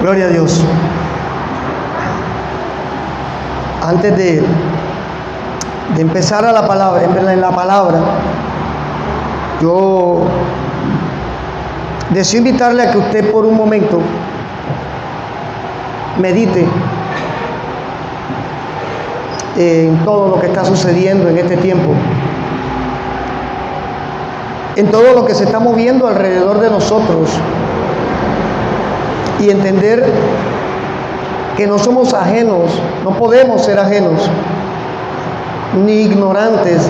Gloria a Dios. Antes de empezar en la palabra, yo deseo invitarle a que usted por un momento medite en todo lo que está sucediendo en este tiempo, en todo lo que se está moviendo alrededor de nosotros, y entender que no somos ajenos, no podemos ser ajenos ni ignorantes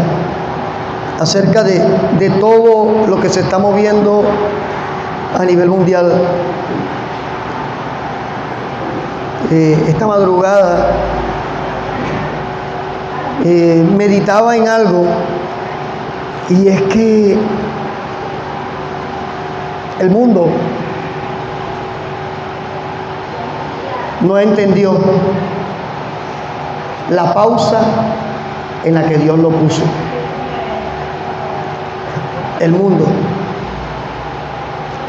acerca de todo lo que se está moviendo a nivel mundial. Esta madrugada meditaba en algo, y es que el mundo no entendió la pausa en la que Dios lo puso. El mundo.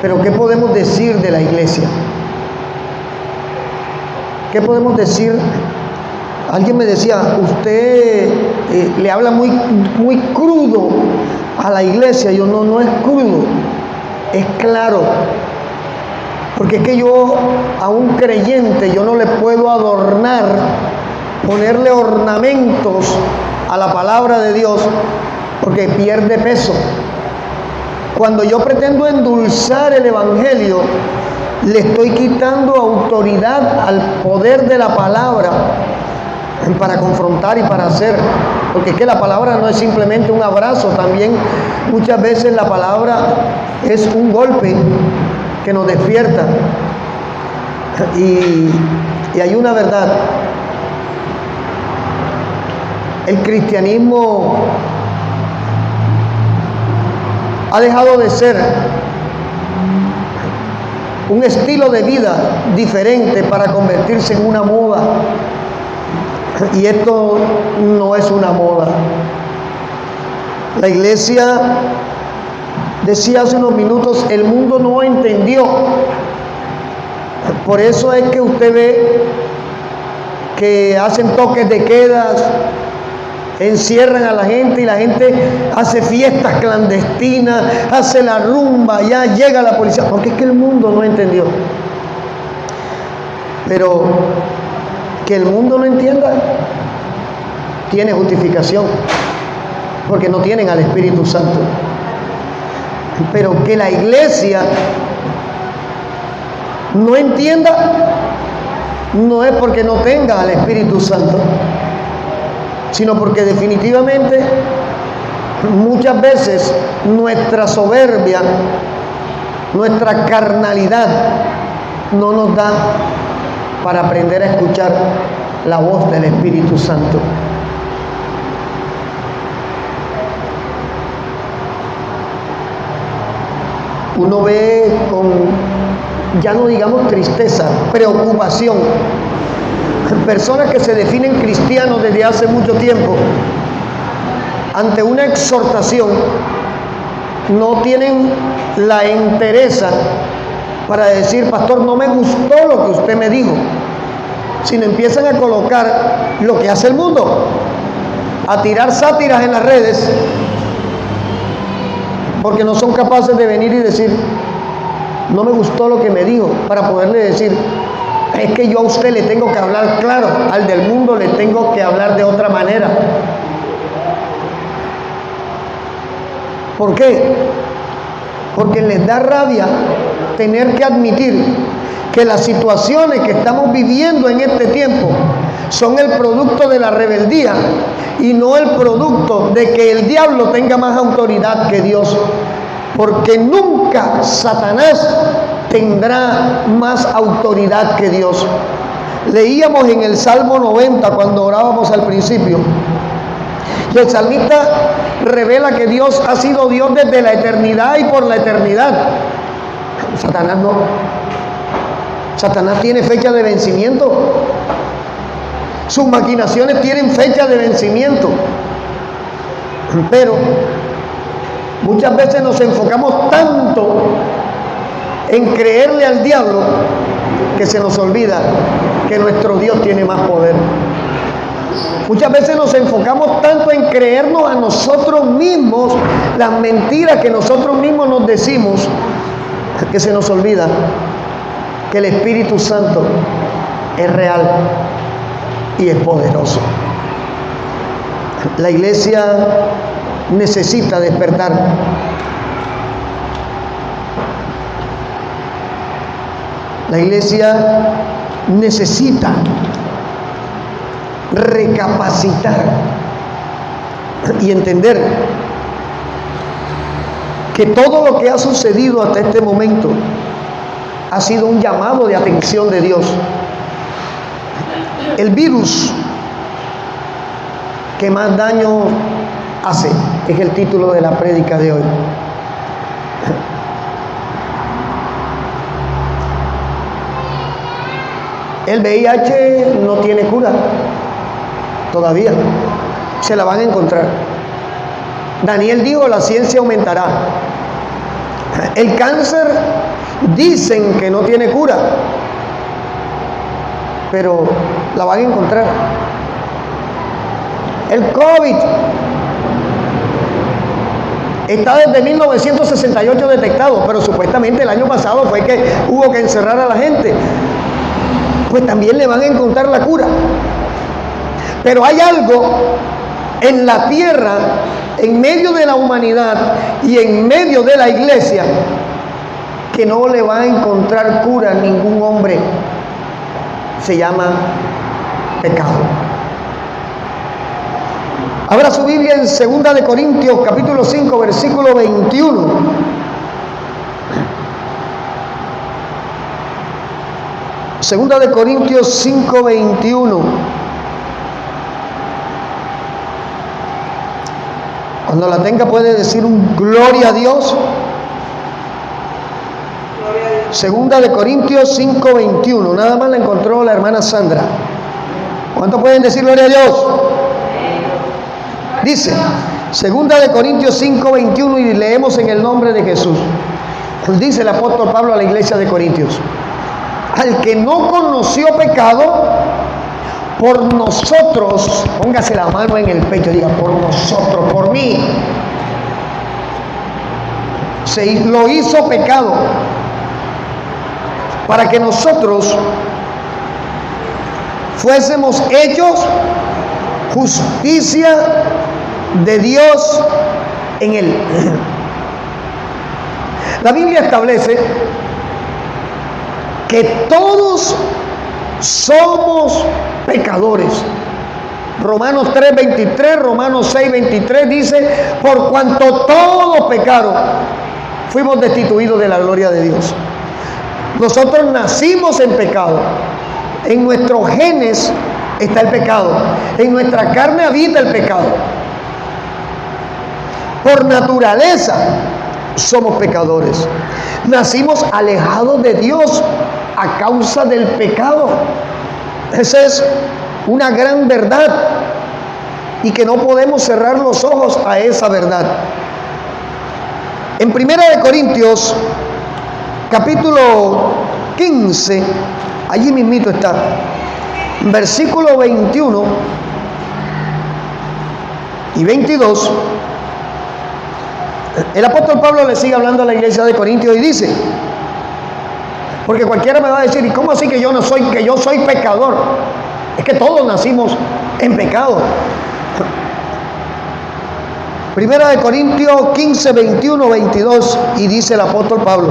Pero ¿qué podemos decir de la iglesia? ¿Qué podemos decir? Alguien me decía, usted le habla muy crudo a la iglesia. Yo no es crudo, es claro. Porque es que yo, a un creyente, yo no le puedo adornar, ponerle ornamentos a la palabra de Dios, porque pierde peso. Cuando yo pretendo endulzar el evangelio, le estoy quitando autoridad al poder de la palabra para confrontar y para hacer. Porque es que la palabra no es simplemente un abrazo, también muchas veces la palabra es un golpe que nos despierta. Y hay una verdad: el cristianismo ha dejado de ser un estilo de vida diferente para convertirse en una moda. Y esto no es una moda. La iglesia decía hace unos minutos, el mundo no entendió. Por eso es que usted ve que hacen toques de quedas, encierran a la gente y la gente hace fiestas clandestinas, hace la rumba, ya llega la policía, porque es que el mundo no entendió. Pero que el mundo no entienda tiene justificación, porque no tienen al Espíritu Santo. Pero que la iglesia no entienda no es porque no tenga al Espíritu Santo, sino porque definitivamente muchas veces nuestra soberbia, nuestra carnalidad no nos da para aprender a escuchar la voz del Espíritu Santo. Uno ve con, ya no digamos tristeza, preocupación, personas que se definen cristianos desde hace mucho tiempo, ante una exhortación, no tienen la entereza para decir, pastor, no me gustó lo que usted me dijo, sino empiezan a colocar lo que hace el mundo, a tirar sátiras en las redes, porque no son capaces de venir y decir, no me gustó lo que me dijo, para poderle decir, es que yo a usted le tengo que hablar claro, al del mundo le tengo que hablar de otra manera. ¿Por qué? Porque les da rabia tener que admitir que las situaciones que estamos viviendo en este tiempo son el producto de la rebeldía y no el producto de que el diablo tenga más autoridad que Dios. Porque nunca Satanás tendrá más autoridad que Dios. Leíamos en el Salmo 90 cuando orábamos al principio, y el salmista revela que Dios ha sido Dios desde la eternidad y por la eternidad. Satanás no. Satanás tiene fecha de vencimiento. Sus maquinaciones tienen fecha de vencimiento. Pero muchas veces nos enfocamos tanto en creerle al diablo que se nos olvida que nuestro Dios tiene más poder. Muchas veces nos enfocamos tanto en creernos a nosotros mismos las mentiras que nosotros mismos nos decimos, que se nos olvida que el Espíritu Santo es real y es poderoso. La iglesia necesita despertar. La iglesia necesita recapacitar y entender que todo lo que ha sucedido hasta este momento ha sido un llamado de atención de Dios. El virus que más daño hace es el título de la prédica de hoy. El VIH no tiene cura todavía, se la van a encontrar. Daniel dijo: la ciencia aumentará. El cáncer dicen que no tiene cura, pero la van a encontrar. El COVID está desde 1968 detectado, pero supuestamente el año pasado fue que hubo que encerrar a la gente. Pues también le van a encontrar la cura. Pero hay algo en la tierra, en medio de la humanidad y en medio de la iglesia, que no le va a encontrar cura a ningún hombre. Se llama pecado. Abra su Biblia en 2 de Corintios capítulo 5 versículo 21. Segunda de Corintios 5, 21. Cuando la tenga puede decir un gloria a Dios. Segunda de Corintios 5, 21. Nada más la encontró la hermana Sandra. ¿Cuántos pueden decir gloria a Dios? Dice, Segunda de Corintios 5, 21, y leemos en el nombre de Jesús. Dice el apóstol Pablo a la iglesia de Corintios: al que no conoció pecado, por nosotros, póngase la mano en el pecho y diga: por nosotros, por mí, lo hizo pecado, para que nosotros fuésemos hechos justicia de Dios en él. La Biblia establece que todos somos pecadores. Romanos 3:23, Romanos 6:23 dice: por cuanto todos pecaron, fuimos destituidos de la gloria de Dios. Nosotros nacimos en pecado. En nuestros genes está el pecado. En nuestra carne habita el pecado. Por naturaleza somos pecadores. Nacimos alejados de Dios a causa del pecado. Esa es una gran verdad, y que no podemos cerrar los ojos a esa verdad. En 1 de Corintios capítulo 15, allí mismito está, versículo 21 y 22, el apóstol Pablo le sigue hablando a la iglesia de Corintios y dice, porque cualquiera me va a decir: ¿y cómo así que yo no soy, que yo soy pecador? Es que todos nacimos en pecado. Primera de Corintios 15, 21, 22, y dice el apóstol Pablo,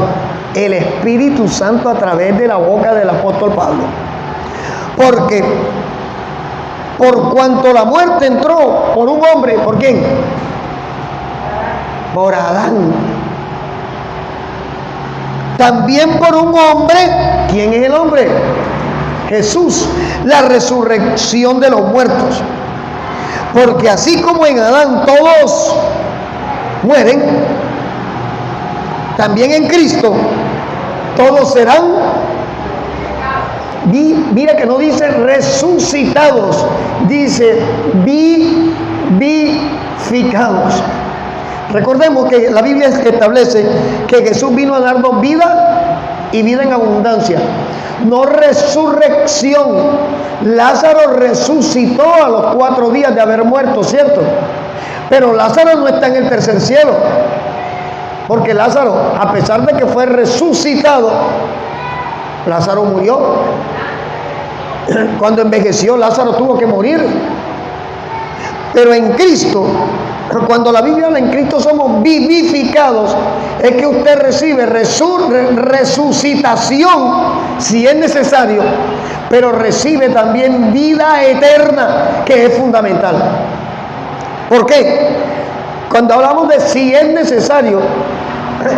el Espíritu Santo a través de la boca del apóstol Pablo: porque por cuanto la muerte entró por un hombre, ¿por quién? Por Adán. También por un hombre, ¿quién es el hombre? Jesús, la resurrección de los muertos. Porque así como en Adán todos mueren, también en Cristo todos serán, mira que no dice resucitados, dice vivificados. Recordemos que la Biblia establece que Jesús vino a darnos vida y vida en abundancia. No resurrección. Lázaro resucitó a los 4 días de haber muerto, ¿cierto? Pero Lázaro no está en el tercer cielo, porque Lázaro, a pesar de que fue resucitado, Lázaro murió. Cuando envejeció, Lázaro tuvo que morir. Pero en Cristo, cuando la Biblia habla en Cristo somos vivificados, es que usted recibe resucitación si es necesario, pero recibe también vida eterna, que es fundamental. ¿Por qué? Cuando hablamos de si es necesario,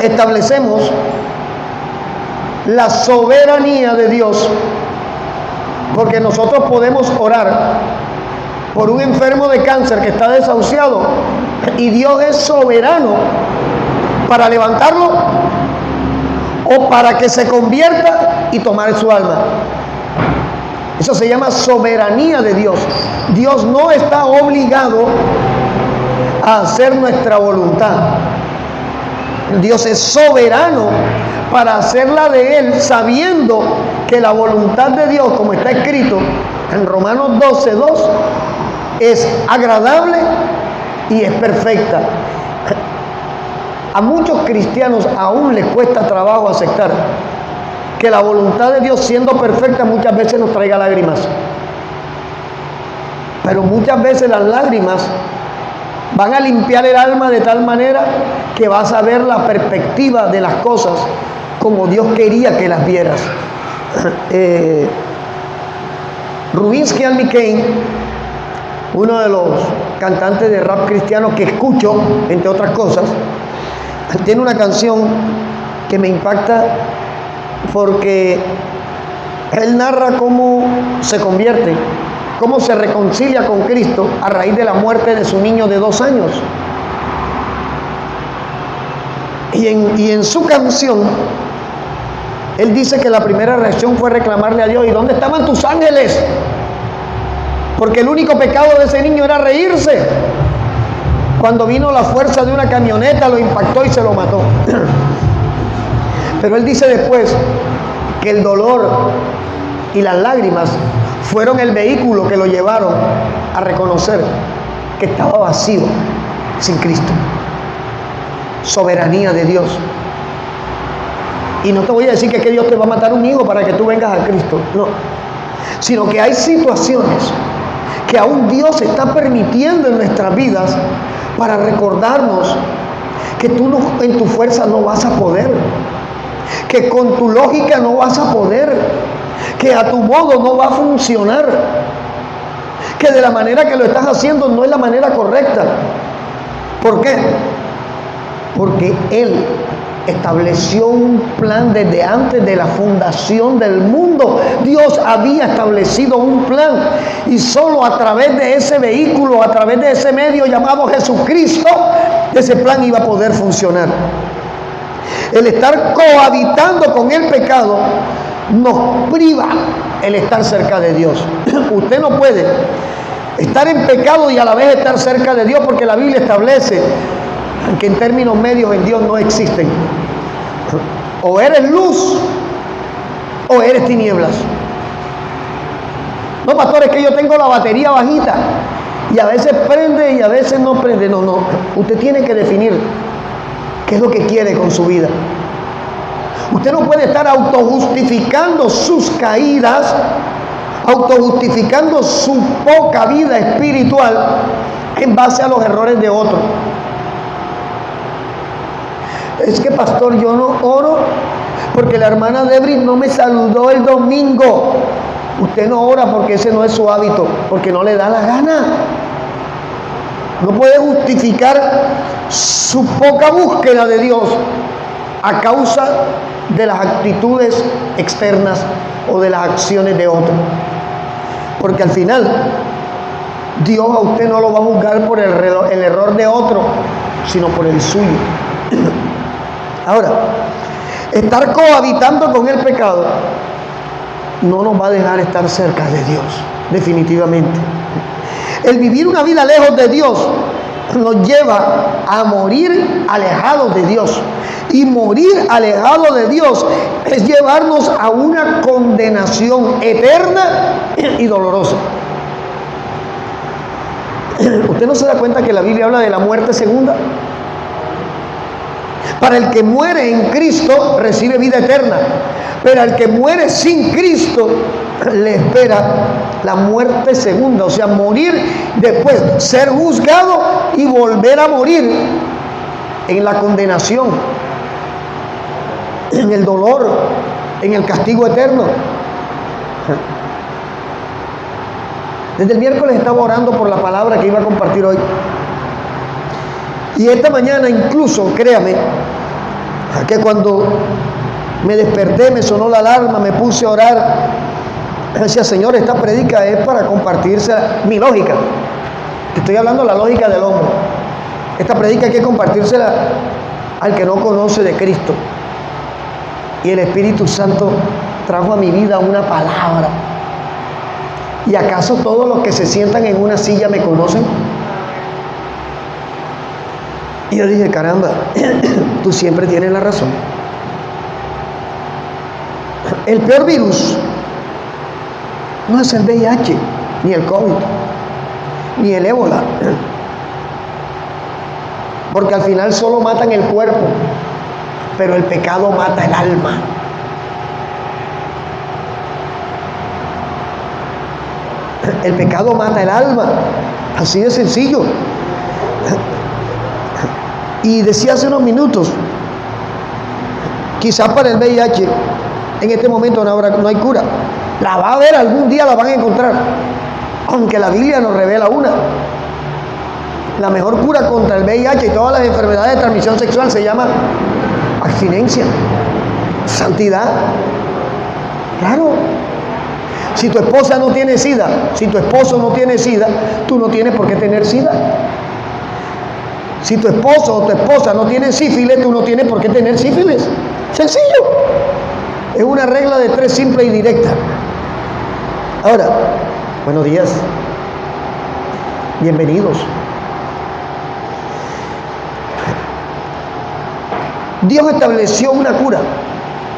establecemos la soberanía de Dios, porque nosotros podemos orar por un enfermo de cáncer que está desahuciado y Dios es soberano para levantarlo o para que se convierta y tomar su alma. Eso se llama soberanía de Dios. Dios no está obligado a hacer nuestra voluntad. Dios es soberano para hacerla de Él, sabiendo que la voluntad de Dios, como está escrito en Romanos 12:2, es agradable y es perfecta. A muchos cristianos aún les cuesta trabajo aceptar que la voluntad de Dios, siendo perfecta, muchas veces nos traiga lágrimas. Pero muchas veces las lágrimas van a limpiar el alma de tal manera que vas a ver la perspectiva de las cosas como Dios quería que las vieras. Rubinsky Almy Kane, uno de los cantantes de rap cristiano que escucho, entre otras cosas, tiene una canción que me impacta porque él narra cómo se convierte, cómo se reconcilia con Cristo a raíz de la muerte de su niño de 2 años. Y en su canción, él dice que la primera reacción fue reclamarle a Dios: ¿y dónde estaban tus ángeles? Porque el único pecado de ese niño era reírse. Cuando vino la fuerza de una camioneta, lo impactó y se lo mató. Pero él dice después que el dolor y las lágrimas fueron el vehículo que lo llevaron a reconocer que estaba vacío sin Cristo. Soberanía de Dios. Y no te voy a decir que Dios te va a matar un hijo para que tú vengas a Cristo, no, sino que hay situaciones que aún Dios está permitiendo en nuestras vidas para recordarnos que tú no, en tu fuerza no vas a poder, que con tu lógica no vas a poder, que a tu modo no va a funcionar, que de la manera que lo estás haciendo no es la manera correcta. ¿Por qué? Porque Él estableció un plan desde antes de la fundación del mundo. Dios había establecido un plan y solo a través de ese vehículo, a través de ese medio llamado Jesucristo, ese plan iba a poder funcionar. El estar cohabitando con el pecado nos priva el estar cerca de Dios. Usted no puede estar en pecado y a la vez estar cerca de Dios, porque la Biblia establece que en términos medios en Dios no existen. O eres luz o eres tinieblas. No, pastor, es que yo tengo la batería bajita y a veces prende y a veces no prende. No, usted tiene que definir qué es lo que quiere con su vida. Usted no puede estar autojustificando sus caídas, autojustificando su poca vida espiritual en base a los errores de otros. Es que, pastor, yo no oro porque la hermana Debris no me saludó el domingo. Usted no ora porque ese no es su hábito, porque no le da la gana. No puede justificar su poca búsqueda de Dios a causa de las actitudes externas o de las acciones de otros. Porque al final, Dios a usted no lo va a juzgar por el error de otro, sino por el suyo. Ahora, estar cohabitando con el pecado no nos va a dejar estar cerca de Dios, definitivamente. El vivir una vida lejos de Dios nos lleva a morir alejados de Dios. Y morir alejado de Dios es llevarnos a una condenación eterna y dolorosa. ¿Usted no se da cuenta que la Biblia habla de la muerte segunda? Para el que muere en Cristo recibe vida eterna, pero al que muere sin Cristo le espera la muerte segunda, o sea, morir después, ser juzgado y volver a morir en la condenación, en el dolor, en el castigo eterno. Desde el miércoles estaba orando por la palabra que iba a compartir hoy. Y esta mañana incluso, créame, que cuando me desperté, me sonó la alarma, me puse a orar, decía, Señor, esta prédica es para compartirse mi lógica. Estoy hablando de la lógica del hombre. Esta prédica hay que compartírsela al que no conoce de Cristo. Y el Espíritu Santo trajo a mi vida una palabra. ¿Y acaso todos los que se sientan en una silla me conocen? Y yo dije, caramba, tú siempre tienes la razón. El peor virus no es el VIH, ni el COVID, ni el ébola, porque al final solo matan el cuerpo, pero el pecado mata el alma. El pecado mata el alma, así de sencillo. Y decía hace unos minutos, quizás para el VIH en este momento no hay cura. La va a haber, algún día la van a encontrar, aunque la Biblia nos revela una. La mejor cura contra el VIH y todas las enfermedades de transmisión sexual se llama abstinencia, santidad. Claro. Si tu esposa no tiene SIDA, si tu esposo no tiene SIDA, tú no tienes por qué tener SIDA. Si tu esposo o tu esposa no tiene sífilis, tú no tienes por qué tener sífilis. Sencillo. Es una regla de 3 simple y directa. Ahora, buenos días. Bienvenidos. Dios estableció una cura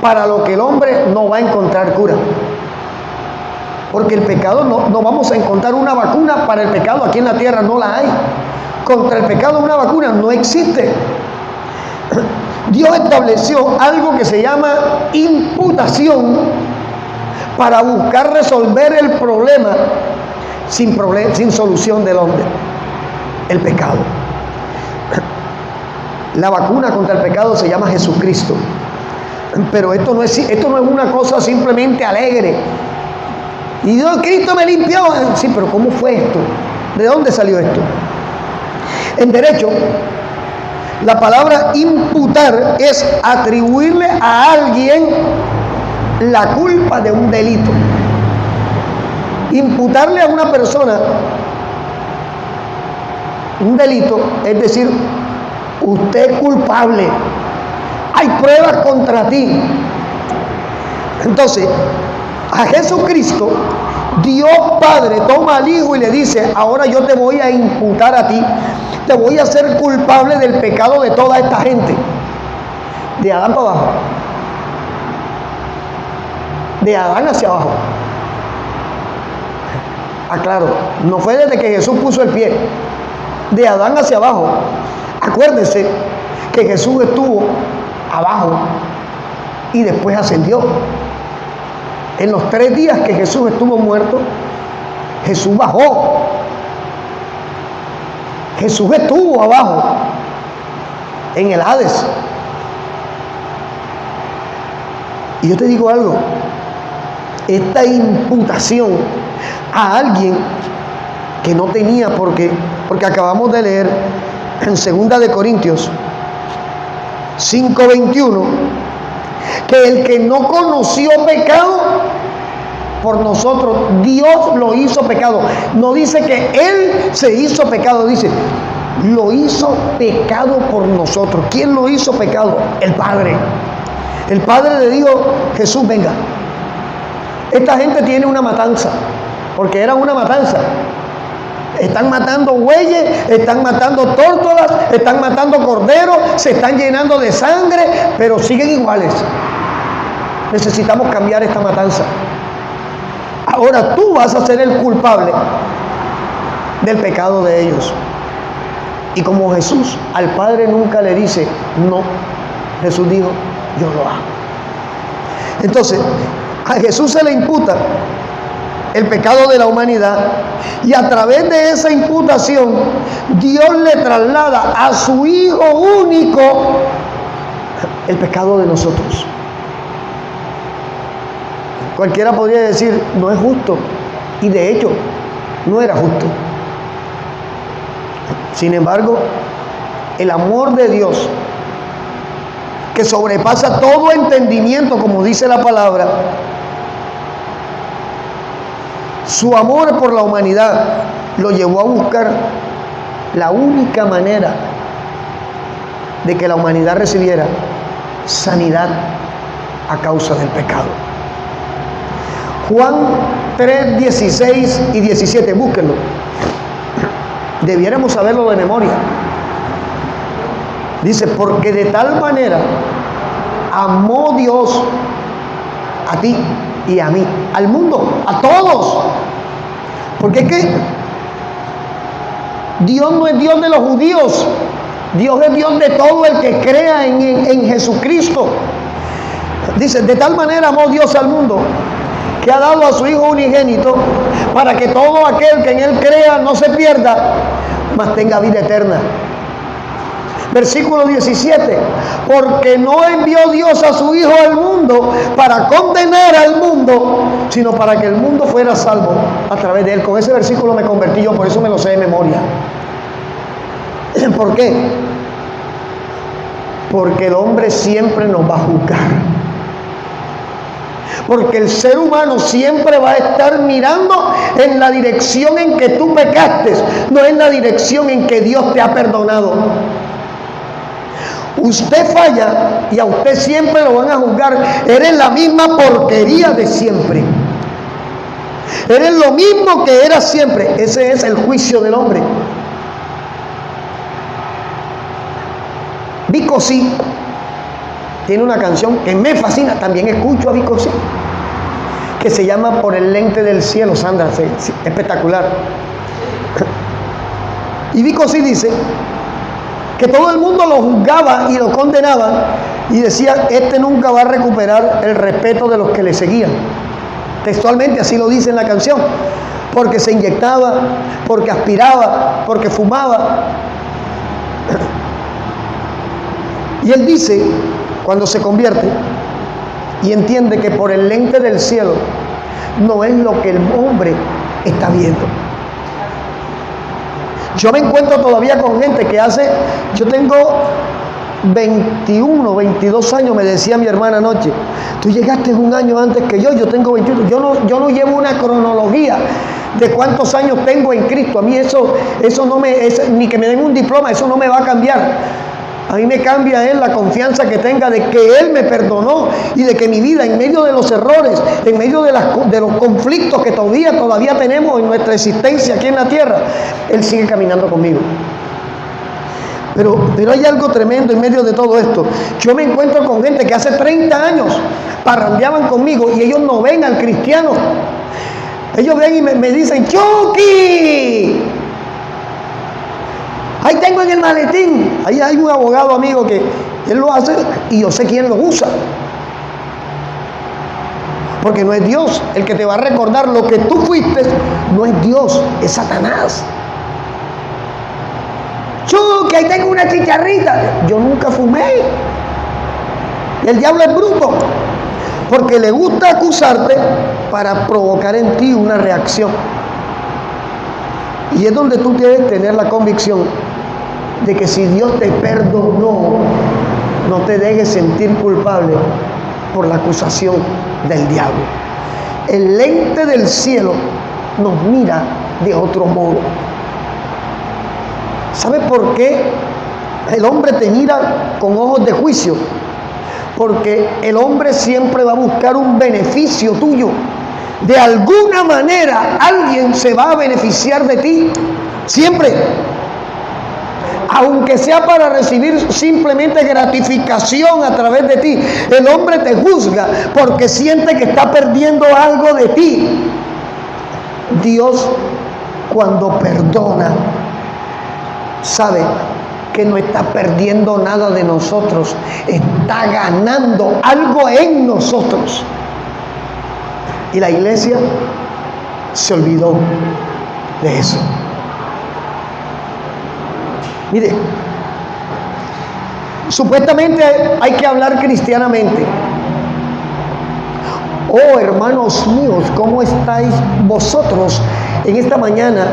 para lo que el hombre no va a encontrar cura. Porque el pecado no vamos a encontrar una vacuna para el pecado aquí en la tierra, no la hay. Contra el pecado una vacuna no existe. Dios estableció algo que se llama imputación para buscar resolver el problema sin solución del hombre, el pecado. La vacuna contra el pecado se llama Jesucristo. Pero esto no es una cosa simplemente alegre. Y Dios, Cristo me limpió. Sí, pero ¿cómo fue esto? ¿De dónde salió esto? En derecho, la palabra imputar es atribuirle a alguien la culpa de un delito. Imputarle a una persona un delito, es decir, usted es culpable, hay pruebas contra ti. Entonces, a Jesucristo, Dios Padre toma al Hijo y le dice, ahora yo te voy a imputar a ti, te voy a hacer culpable del pecado de toda esta gente, de Adán para abajo, de Adán hacia abajo. Aclaro, no fue desde que Jesús puso el pie, de Adán hacia abajo. Acuérdense que Jesús estuvo abajo y después ascendió. En los 3 días que Jesús estuvo muerto, Jesús bajó. Jesús estuvo abajo, en el Hades. Y yo te digo algo, esta imputación a alguien que no tenía porque acabamos de leer en 2 de Corintios 5:21, que el que no conoció pecado, por nosotros Dios lo hizo pecado. No dice que Él se hizo pecado, dice lo hizo pecado por nosotros. ¿Quién lo hizo pecado? El Padre. El Padre le dijo, Jesús, venga, esta gente tiene una matanza, porque era una matanza. Están matando bueyes, están matando tórtolas, están matando corderos, se están llenando de sangre, pero siguen iguales. Necesitamos cambiar esta matanza. Ahora tú vas a ser el culpable del pecado de ellos. Y como Jesús al Padre nunca le dice no, Jesús dijo, yo lo hago. Entonces, a Jesús se le imputa el pecado de la humanidad, y a través de esa imputación Dios le traslada a su Hijo único el pecado de nosotros. Cualquiera podría decir, no es justo, y de hecho no era justo. Sin embargo, el amor de Dios, que sobrepasa todo entendimiento, como dice la palabra, su amor por la humanidad lo llevó a buscar la única manera de que la humanidad recibiera sanidad a causa del pecado. Juan 3, 16 y 17, búsquenlo. Debiéramos saberlo de memoria. Dice, porque de tal manera amó Dios a ti y a mí, al mundo, a todos. Porque es que Dios no es Dios de los judíos, Dios es Dios de todo el que crea en Jesucristo. Dice, de tal manera amó Dios al mundo, que ha dado a su Hijo unigénito, para que todo aquel que en Él crea no se pierda, mas tenga vida eterna. Versículo 17, porque no envió Dios a su Hijo al mundo para condenar al mundo, sino para que el mundo fuera salvo a través de Él. Con ese versículo me convertí yo, por eso me lo sé de memoria. ¿Por qué? Porque el hombre siempre nos va a juzgar. Porque el ser humano siempre va a estar mirando en la dirección en que tú pecaste, no en la dirección en que Dios te ha perdonado. Usted falla y a usted siempre lo van a juzgar. Eres la misma porquería de siempre. Eres lo mismo que eras siempre. Ese es el juicio del hombre. Vico sí tiene una canción que me fascina. También escucho a Vico sí, que se llama Por el lente del cielo. Sandra, espectacular. Y Vico sí dice que todo el mundo lo juzgaba y lo condenaba, y decía, este nunca va a recuperar el respeto de los que le seguían. Textualmente así lo dice en la canción, porque se inyectaba, porque aspiraba, porque fumaba. Y él dice, cuando se convierte y entiende que por el lente del cielo no es lo que el hombre está viendo. Yo me encuentro todavía con gente que yo tengo 21, 22 años, me decía mi hermana anoche, tú llegaste un año antes que yo tengo 21, yo no llevo una cronología de cuántos años tengo en Cristo. A mí eso no ni que me den un diploma, eso no me va a cambiar. A mí me cambia la confianza que tenga de que Él me perdonó y de que mi vida, en medio de los errores, en medio de los conflictos que todavía tenemos en nuestra existencia aquí en la tierra, Él sigue caminando conmigo. Pero hay algo tremendo en medio de todo esto. Yo me encuentro con gente que hace 30 años parrandeaban conmigo y ellos no ven al cristiano. Ellos ven y me dicen, ¡Chucky! Ahí tengo en el maletín. Ahí hay un abogado amigo que él lo hace y yo sé quién lo usa. Porque no es Dios el que te va a recordar lo que tú fuiste. No es Dios, es Satanás. Que ahí tengo una chicharrita. Yo nunca fumé. El diablo es bruto, porque le gusta acusarte para provocar en ti una reacción. Y es donde tú debes tener la convicción de que si Dios te perdonó, no te dejes sentir culpable por la acusación del diablo. El lente del cielo nos mira de otro modo. ¿Sabe por qué el hombre te mira con ojos de juicio? Porque el hombre siempre va a buscar un beneficio tuyo. De alguna manera alguien se va a beneficiar de ti. Siempre. Aunque sea para recibir simplemente gratificación a través de ti, el hombre te juzga porque siente que está perdiendo algo de ti. Dios, cuando perdona, sabe que no está perdiendo nada de nosotros, está ganando algo en nosotros. Y la iglesia se olvidó de eso. Mire, supuestamente hay que hablar cristianamente. Oh, hermanos míos, ¿cómo estáis vosotros en esta mañana?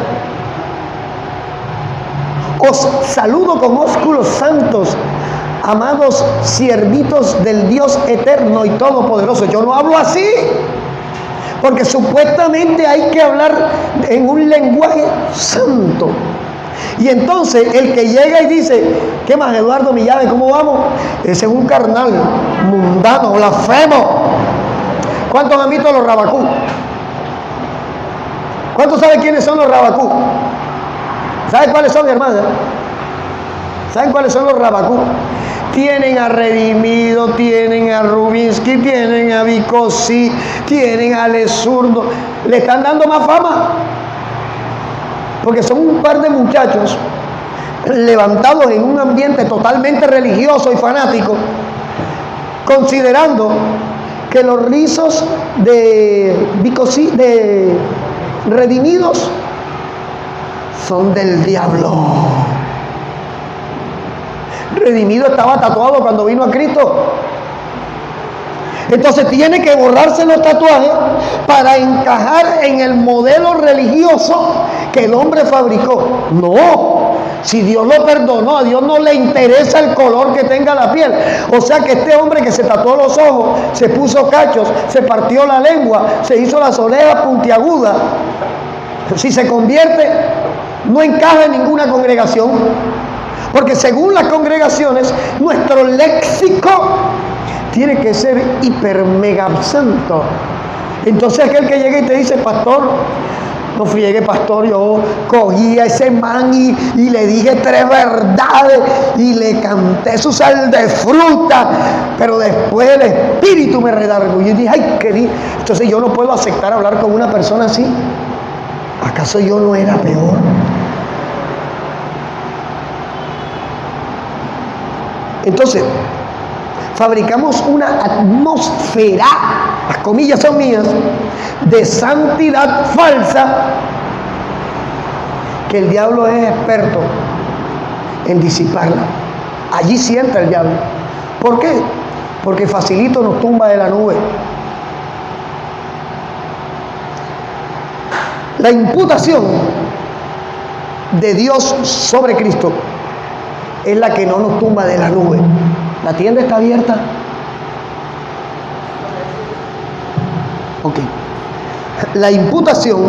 Os saludo con ósculos santos, amados siervitos del Dios eterno y todopoderoso. Yo no hablo así, porque supuestamente hay que hablar en un lenguaje santo. Y entonces el que llega y dice, ¿qué más, Eduardo Millave? ¿Cómo vamos? Ese es un carnal mundano, blasfemo. ¿Cuántos han visto los rabacú? ¿Cuántos saben quiénes son los rabacú? ¿Saben cuáles son, hermana? ¿Saben cuáles son los rabacú? Tienen a Redimido, tienen a Rubinsky, tienen a Vicosí, tienen a Lesurdo. Le están dando más fama. Porque son un par de muchachos levantados en un ambiente totalmente religioso y fanático, considerando que los rizos de Vicosí, de Redimidos, son del diablo. Redimido estaba tatuado cuando vino a Cristo. Entonces tiene que borrarse los tatuajes para encajar en el modelo religioso que el hombre fabricó. No, si Dios lo perdonó, a Dios no le interesa el color que tenga la piel. O sea que este hombre que se tatuó los ojos, se puso cachos, se partió la lengua, se hizo las orejas puntiagudas, si se convierte, no encaja en ninguna congregación. Porque según las congregaciones, nuestro léxico tiene que ser hiper mega santo. Entonces aquel que llega y te dice, pastor, no friegue, pastor, yo cogí a ese man y le dije 3 verdades y le canté su sal de fruta, pero después el espíritu me redarguyó y dije, ay, qué día. Entonces yo no puedo aceptar hablar con una persona así. ¿Acaso yo no era peor? Entonces fabricamos una atmósfera, las comillas son mías, de santidad falsa, que el diablo es experto en disiparla. Allí sí entra el diablo. ¿Por qué? Porque facilito nos tumba de la nube. La imputación de Dios sobre Cristo es la que no nos tumba de la nube. ¿La tienda está abierta? Ok. La imputación,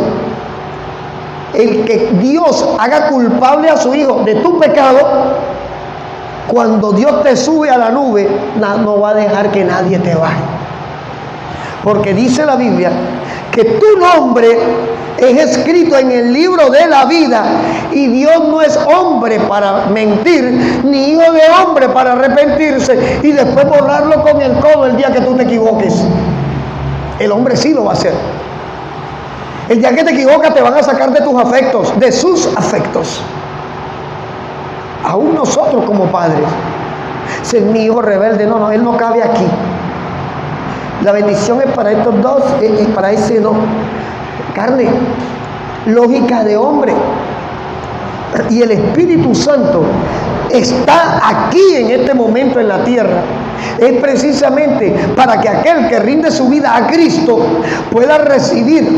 el que Dios haga culpable a su hijo de tu pecado, cuando Dios te sube a la nube, no va a dejar que nadie te baje. Porque dice la Biblia que tu nombre es escrito en el libro de la vida y Dios no es hombre para mentir, ni hijo de hombre para arrepentirse y después borrarlo con el codo el día que tú te equivoques. El hombre sí lo va a hacer. El día que te equivocas te van a sacar de tus afectos, de sus afectos. Aún nosotros como padres, si es mi hijo rebelde, no, él no cabe aquí. La bendición es para estos dos y para ese no. Carne, lógica de hombre. Y el Espíritu Santo está aquí en este momento en la tierra. Es precisamente para que aquel que rinde su vida a Cristo pueda recibir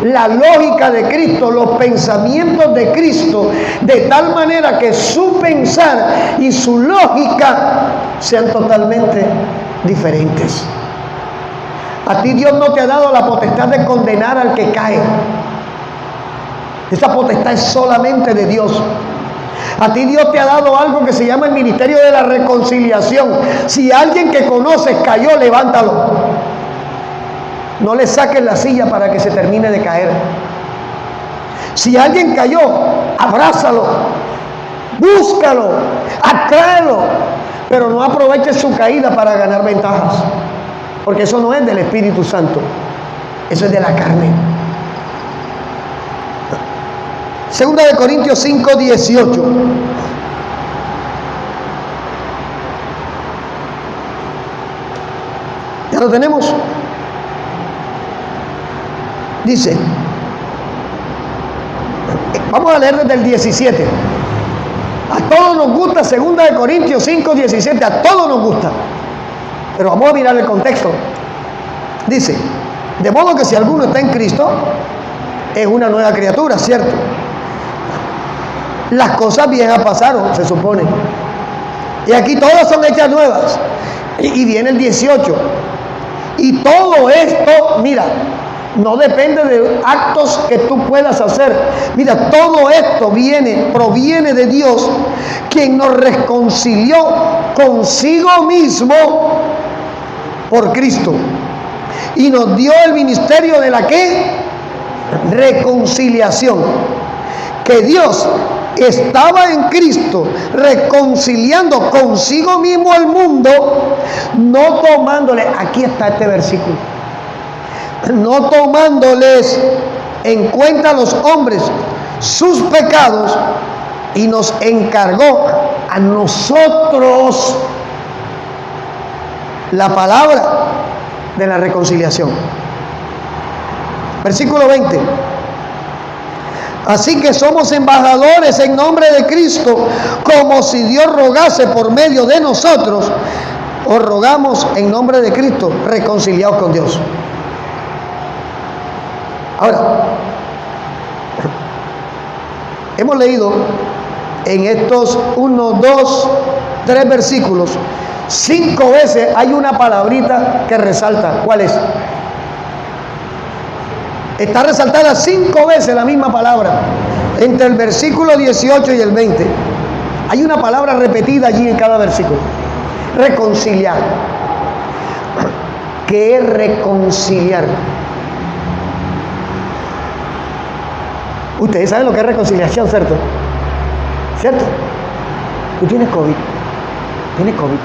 la lógica de Cristo, los pensamientos de Cristo, de tal manera que su pensar y su lógica sean totalmente diferentes. A ti Dios no te ha dado la potestad de condenar al que cae. Esa potestad es solamente de Dios. A ti Dios te ha dado algo que se llama el ministerio de la reconciliación. Si alguien que conoces cayó, levántalo. No le saques la silla para que se termine de caer. Si alguien cayó, abrázalo, búscalo, atráelo, pero no aproveche su caída para ganar ventajas, porque eso no es del Espíritu Santo, eso es de la carne. Segunda de Corintios 5, 18. ¿Ya lo tenemos? Dice, vamos a leer desde el 17. A todos nos gusta, segunda de Corintios 5, 17, a todos nos gusta. Pero vamos a mirar el contexto. Dice, de modo que si alguno está en Cristo, es una nueva criatura, ¿cierto? Las cosas viejas pasaron, se supone. Y aquí todas son hechas nuevas. Y viene el 18. Y todo esto, mira, no depende de actos que tú puedas hacer. Mira, todo esto proviene de Dios, quien nos reconcilió consigo mismo por Cristo. Y nos dio el ministerio de la ¿qué? Reconciliación. Que Dios estaba en Cristo reconciliando consigo mismo al mundo, no tomándole, aquí está este versículo, no tomándoles en cuenta a los hombres sus pecados, y nos encargó a nosotros la palabra de la reconciliación. Versículo 20. Así que somos embajadores en nombre de Cristo, como si Dios rogase por medio de nosotros. Os rogamos en nombre de Cristo, reconciliados con Dios. Ahora, hemos leído en estos 1, 2, 3 versículos, 5 veces hay una palabrita que resalta. ¿Cuál es? Está resaltada 5 veces la misma palabra, entre el versículo 18 y el 20. Hay una palabra repetida allí en cada versículo. Reconciliar. ¿Qué es reconciliar? Ustedes saben lo que es reconciliación, ¿cierto? ¿Cierto? Tú tienes COVID. Tienes COVID.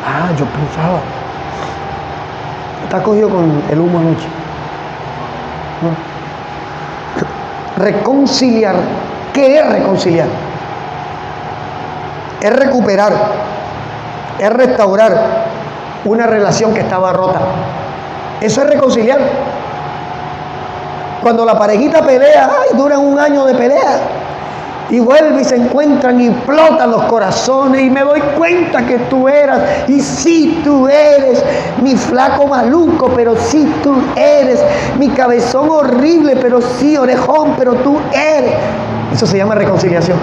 Ah, yo pensaba. Está cogido con el humo anoche. ¿No? Reconciliar. ¿Qué es reconciliar? Es recuperar, es restaurar una relación que estaba rota. Eso es reconciliar. Cuando la parejita pelea, duran un año de pelea, y vuelven y se encuentran y explotan los corazones, y me doy cuenta que tú eras, y sí tú eres mi flaco maluco, pero sí tú eres mi cabezón horrible, pero sí orejón, pero tú eres. Eso se llama reconciliación.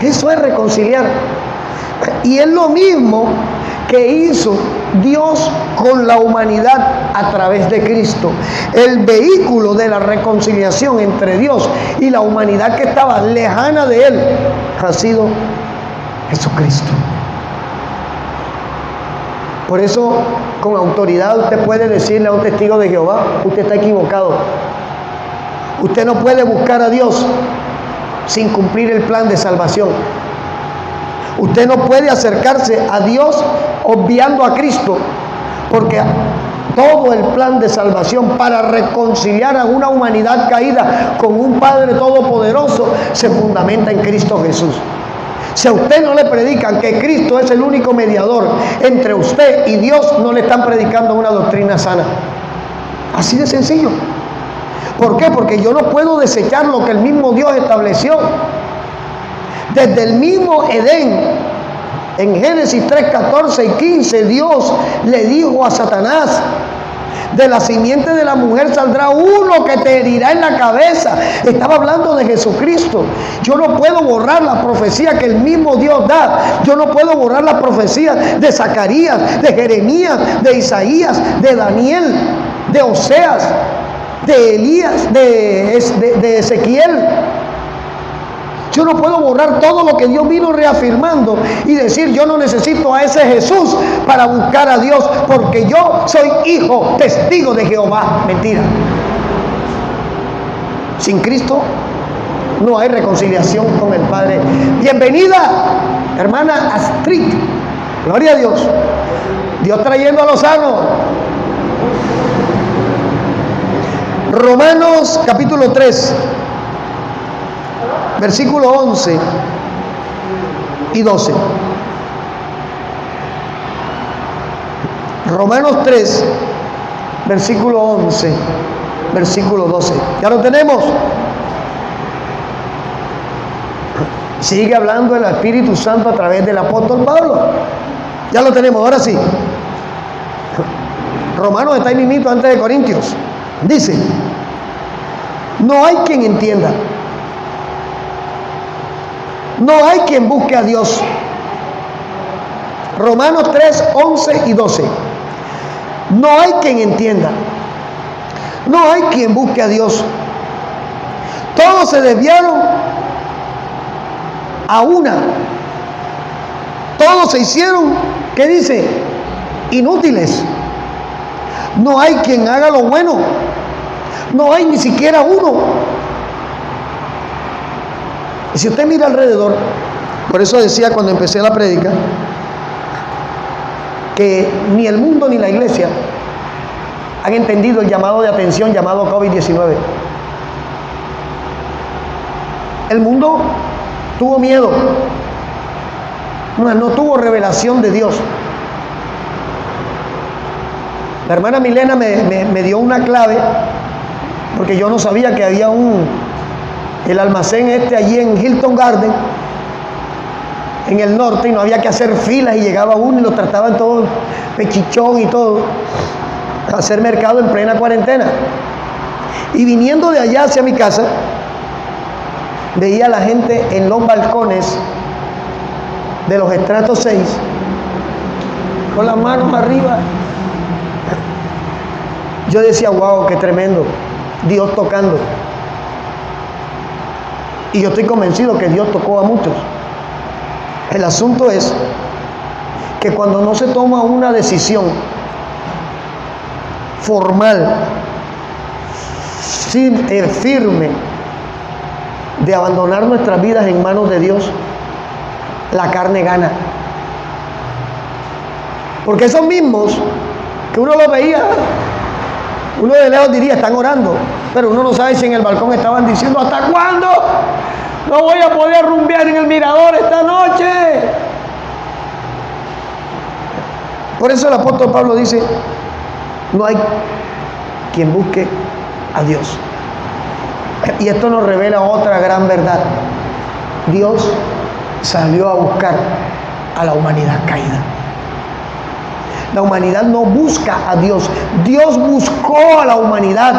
Eso es reconciliar. Y es lo mismo que hizo Dios con la humanidad a través de Cristo. El vehículo de la reconciliación entre Dios y la humanidad que estaba lejana de Él ha sido Jesucristo. Por eso, con autoridad, usted puede decirle a un testigo de Jehová: usted está equivocado. Usted no puede buscar a Dios sin cumplir el plan de salvación. Usted no puede acercarse a Dios obviando a Cristo, porque todo el plan de salvación para reconciliar a una humanidad caída con un Padre todopoderoso se fundamenta en Cristo Jesús. Si a usted no le predican que Cristo es el único mediador entre usted y Dios, no le están predicando una doctrina sana. Así de sencillo. ¿Por qué? Porque yo no puedo desechar lo que el mismo Dios estableció. Desde el mismo Edén, en Génesis 3, 14 y 15, Dios le dijo a Satanás: de la simiente de la mujer saldrá uno que te herirá en la cabeza. Estaba hablando de Jesucristo. Yo no puedo borrar la profecía que el mismo Dios da. Yo no puedo borrar la profecía de Zacarías, de Jeremías, de Isaías, de Daniel, de Oseas, de Elías, de Ezequiel. Yo no puedo borrar todo lo que Dios vino reafirmando y decir yo no necesito a ese Jesús para buscar a Dios porque yo soy hijo, testigo de Jehová. Mentira. Sin Cristo no hay reconciliación con el Padre. Bienvenida, hermana Astrid. Gloria a Dios. Dios trayendo a los sanos. Romanos capítulo 3, versículo 11 y 12. Romanos 3, versículo 11, versículo 12. ¿Ya lo tenemos? Sigue hablando el Espíritu Santo a través del apóstol Pablo. Ya lo tenemos, ahora sí. Romanos está ahí mismito antes de Corintios. Dice, no hay quien entienda. No hay quien busque a Dios. Romanos 3, 11 y 12. No hay quien entienda. No hay quien busque a Dios. Todos se desviaron a una. Todos se hicieron, ¿qué dice? Inútiles. No hay quien haga lo bueno. No hay ni siquiera uno. Y si usted mira alrededor, por eso decía cuando empecé la prédica, que ni el mundo ni la iglesia han entendido el llamado de atención llamado COVID-19. El mundo tuvo miedo, no tuvo revelación de Dios. La hermana Milena me dio una clave, porque yo no sabía que había el almacén allí en Hilton Garden, en el norte, y no había que hacer filas, y llegaba uno y lo trataban todo pechichón y todo, a hacer mercado en plena cuarentena. Y viniendo de allá hacia mi casa, veía a la gente en los balcones de los estratos 6, con las manos arriba. Yo decía, wow, qué tremendo, Dios tocando. Y yo estoy convencido que Dios tocó a muchos. El asunto es que cuando no se toma una decisión formal, firme, de abandonar nuestras vidas en manos de Dios, la carne gana. Porque esos mismos que uno los veía, uno de lejos diría, están orando, pero uno no sabe si en el balcón estaban diciendo, ¿hasta cuándo no voy a poder rumbear en el mirador esta noche? Por eso el apóstol Pablo dice, no hay quien busque a Dios. Y esto nos revela otra gran verdad. Dios salió a buscar a la humanidad caída. La humanidad no busca a Dios. Dios buscó a la humanidad.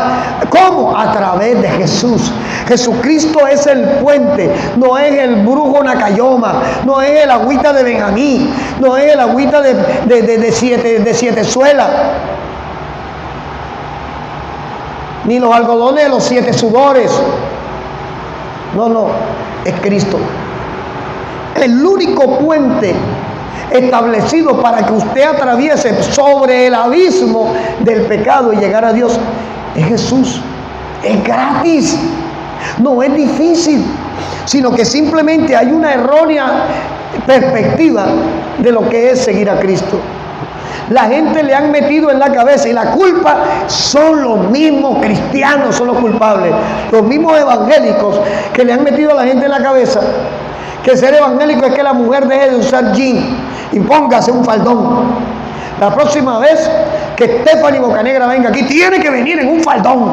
¿Cómo? A través de Jesús. Jesucristo es el puente. No es el brujo Nacayoma. No es el agüita de Benjamín. No es el agüita de siete suelas. Ni los algodones de los 7 sudores. No. Es Cristo. El único puente establecido para que usted atraviese sobre el abismo del pecado y llegar a Dios es Jesús. Es gratis, no es difícil, sino que simplemente hay una errónea perspectiva de lo que es seguir a Cristo. La gente le han metido en la cabeza, y la culpa son los mismos cristianos, son los culpables, los mismos evangélicos que le han metido a la gente en la cabeza que ser evangélico es que la mujer deje de usar jean y póngase un faldón. La próxima vez que Stephanie Bocanegra venga aquí, tiene que venir en un faldón.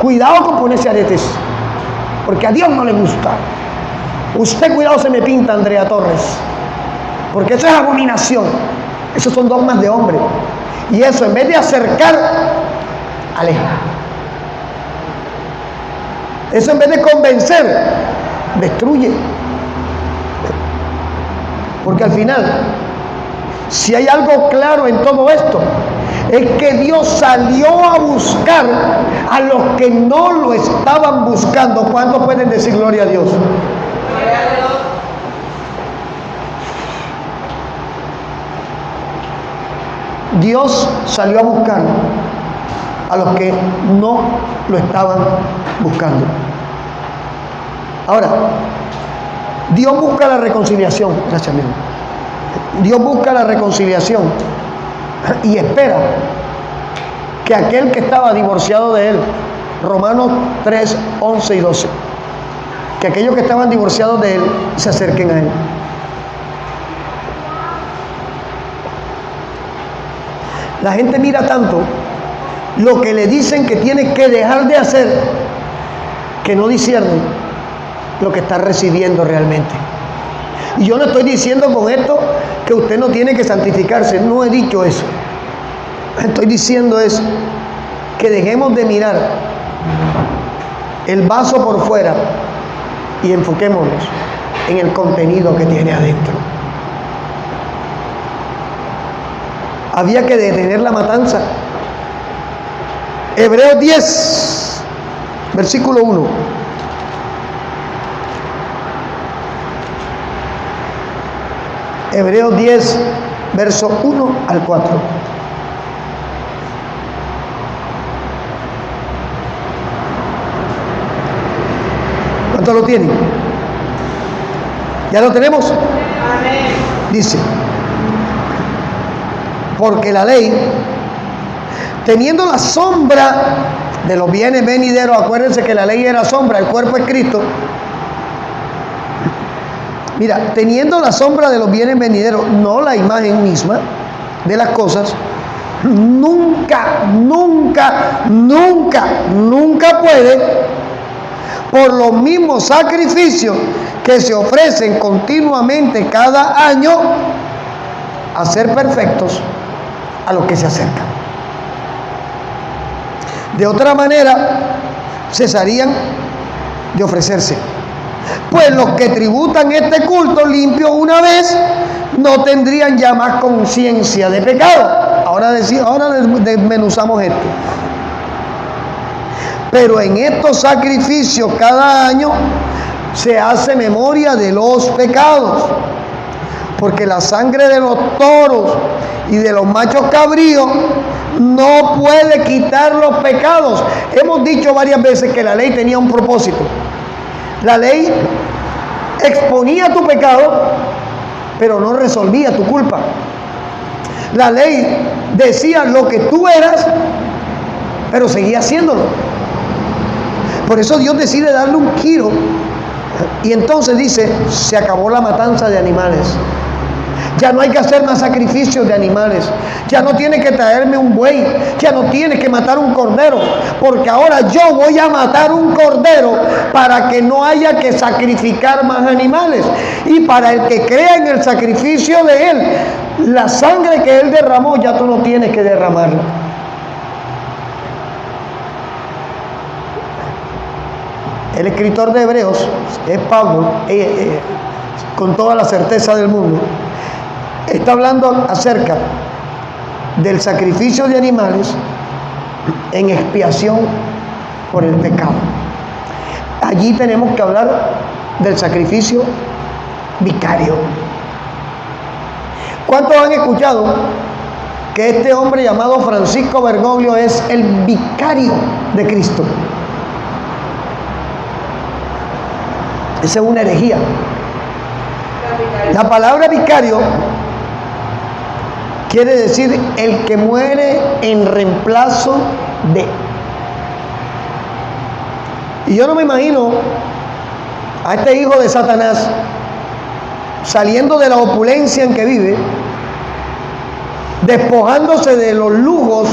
Cuidado con ponerse aretes, porque a Dios no le gusta. Usted cuidado se me pinta, Andrea Torres, porque eso es abominación. Esos son dogmas de hombre, y eso en vez de acercar, aleja. Eso en vez de convencer, destruye. Porque al final, si hay algo claro en todo esto, Es que Dios salió a buscar a los que no lo estaban buscando. ¿Cuántos pueden decir gloria a Dios? Gloria a Dios. Dios salió a buscar a los que no lo estaban buscando. Ahora, Dios busca la reconciliación. Gracias, amigo. Dios busca la reconciliación y espera que aquel que estaba divorciado de él, Romanos 3, 11 y 12, que aquellos que estaban divorciados de él se acerquen a él. La gente mira tanto lo que le dicen que tiene que dejar de hacer, que no disciernen lo que está recibiendo realmente. Y yo no estoy diciendo con esto que usted no tiene que santificarse, no he dicho eso. Estoy diciendo es que dejemos de mirar el vaso por fuera y enfoquémonos en el contenido que tiene adentro. Había que detener la matanza. Hebreos 10, versículo 1. Hebreos 10, verso 1 al 4. ¿Cuánto lo tienen? ¿Ya lo tenemos? Amén. Dice: porque la ley, teniendo la sombra de los bienes venideros, acuérdense que la ley era sombra, el cuerpo es Cristo. Mira, teniendo la sombra de los bienes venideros, no la imagen misma de las cosas, nunca puede, por los mismos sacrificios que se ofrecen continuamente cada año, hacer perfectos a los que se acercan. De otra manera, cesarían de ofrecerse. Pues los que tributan este culto limpio una vez no tendrían ya más conciencia de pecado. Ahora desmenuzamos esto. Pero en estos sacrificios cada año se hace memoria de los pecados, porque la sangre de los toros y de los machos cabríos no puede quitar los pecados. Hemos dicho varias veces que la ley tenía un propósito. La ley exponía tu pecado, pero no resolvía tu culpa. La ley decía lo que tú eras, pero seguía haciéndolo. Por eso Dios decide darle un giro y entonces dice: se acabó la matanza de animales. Ya no hay que hacer más sacrificios de animales. Ya no tienes que traerme un buey. Ya no tienes que matar un cordero. Porque ahora yo voy a matar un cordero para que no haya que sacrificar más animales. Y para el que crea en el sacrificio de Él, la sangre que Él derramó, ya tú no tienes que derramarla. El escritor de Hebreos es Pablo, con toda la certeza del mundo. Está hablando acerca del sacrificio de animales en expiación por el pecado. Allí tenemos que hablar del sacrificio vicario. ¿Cuántos han escuchado que este hombre llamado Francisco Bergoglio es el vicario de Cristo? Esa es una herejía. La palabra vicario quiere decir el que muere en reemplazo de. Y yo no me imagino a este hijo de Satanás saliendo de la opulencia en que vive, despojándose de los lujos,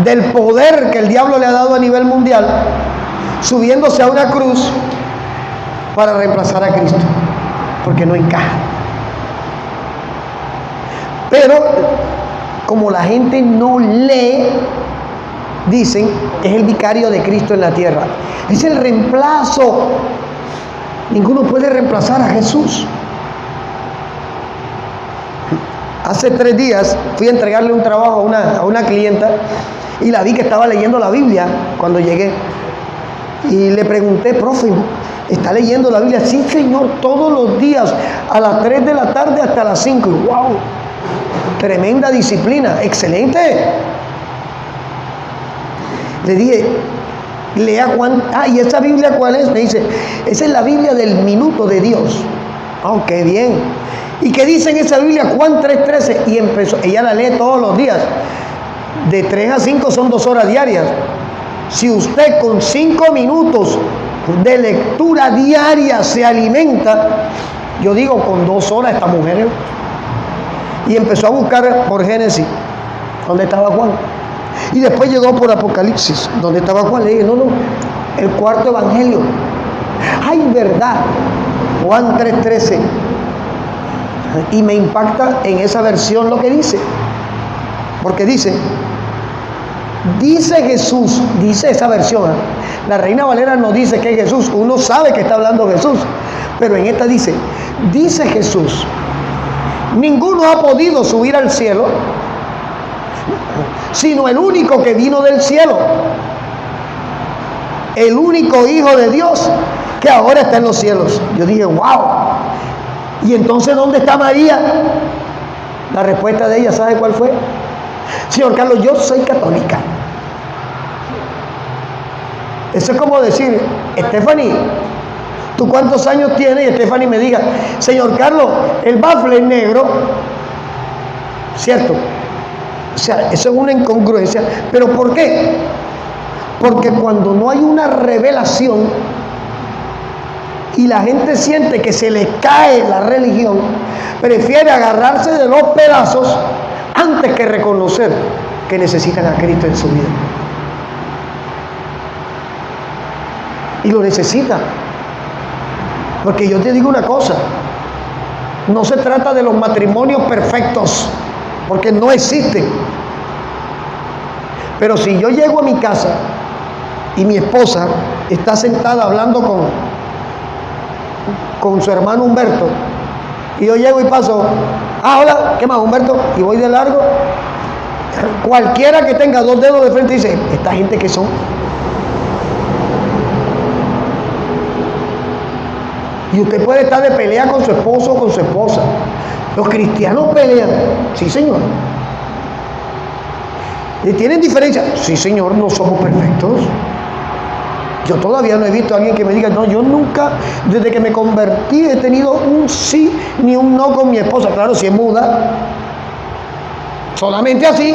del poder que el diablo le ha dado a nivel mundial, subiéndose a una cruz para reemplazar a Cristo, porque no encaja. Pero como la gente no lee, dicen que es el vicario de Cristo en la tierra. Es el reemplazo. Ninguno puede reemplazar a Jesús. Hace 3 días fui a entregarle un trabajo a una clienta y la vi que estaba leyendo la Biblia cuando llegué. Y le pregunté, profe, ¿está leyendo la Biblia? Sí, señor, todos los días, a las 3 de la tarde hasta las 5. ¡Wow! Tremenda disciplina, excelente. Le dije, lea Juan. ¿Y esa Biblia cuál es? Me dice, esa es la Biblia del minuto de Dios. Oh, qué bien. ¿Y qué dice en esa Biblia? Juan 3:13. Y empezó, ella la lee todos los días. De 3 a 5 son 2 horas diarias. Si usted con 5 minutos de lectura diaria se alimenta, yo digo con 2 horas esta mujer. Y empezó a buscar por Génesis, ¿dónde estaba Juan? Y después llegó por Apocalipsis, ¿dónde estaba Juan? Le dije, no, el cuarto evangelio. ¡Ay, verdad! Juan 3:13. Y me impacta en esa versión lo que dice. Porque dice Jesús, dice esa versión. La Reina Valera no dice que es Jesús. Uno sabe que está hablando Jesús. Pero en esta dice Jesús, ninguno ha podido subir al cielo, sino el único que vino del cielo, el único Hijo de Dios que ahora está en los cielos. Yo dije, wow. Y entonces, ¿dónde está María? La respuesta de ella, ¿sabe cuál fue? Señor Carlos, yo soy católica. Eso es como decir, Stephanie, ¿tú cuántos años tienes? Y Stephanie me diga, señor Carlos, el bafle es negro. ¿Cierto? O sea, eso es una incongruencia. ¿Pero por qué? Porque cuando no hay una revelación y la gente siente que se le cae la religión, prefiere agarrarse de los pedazos antes que reconocer que necesitan a Cristo en su vida. Y lo necesitan. Porque yo te digo una cosa, no se trata de los matrimonios perfectos, porque no existen. Pero si yo llego a mi casa y mi esposa está sentada hablando con su hermano Humberto, y yo llego y paso, hola, ¿qué más, Humberto? Y voy de largo, cualquiera que tenga 2 dedos de frente dice, ¿esta gente qué son? Y usted puede estar de pelea con su esposo o con su esposa. Los cristianos pelean. Sí, señor. ¿Y tienen diferencia? Sí, señor, no somos perfectos. Yo todavía no he visto a alguien que me diga, no, yo nunca, desde que me convertí, he tenido un sí ni un no con mi esposa. Claro, si es muda, solamente así,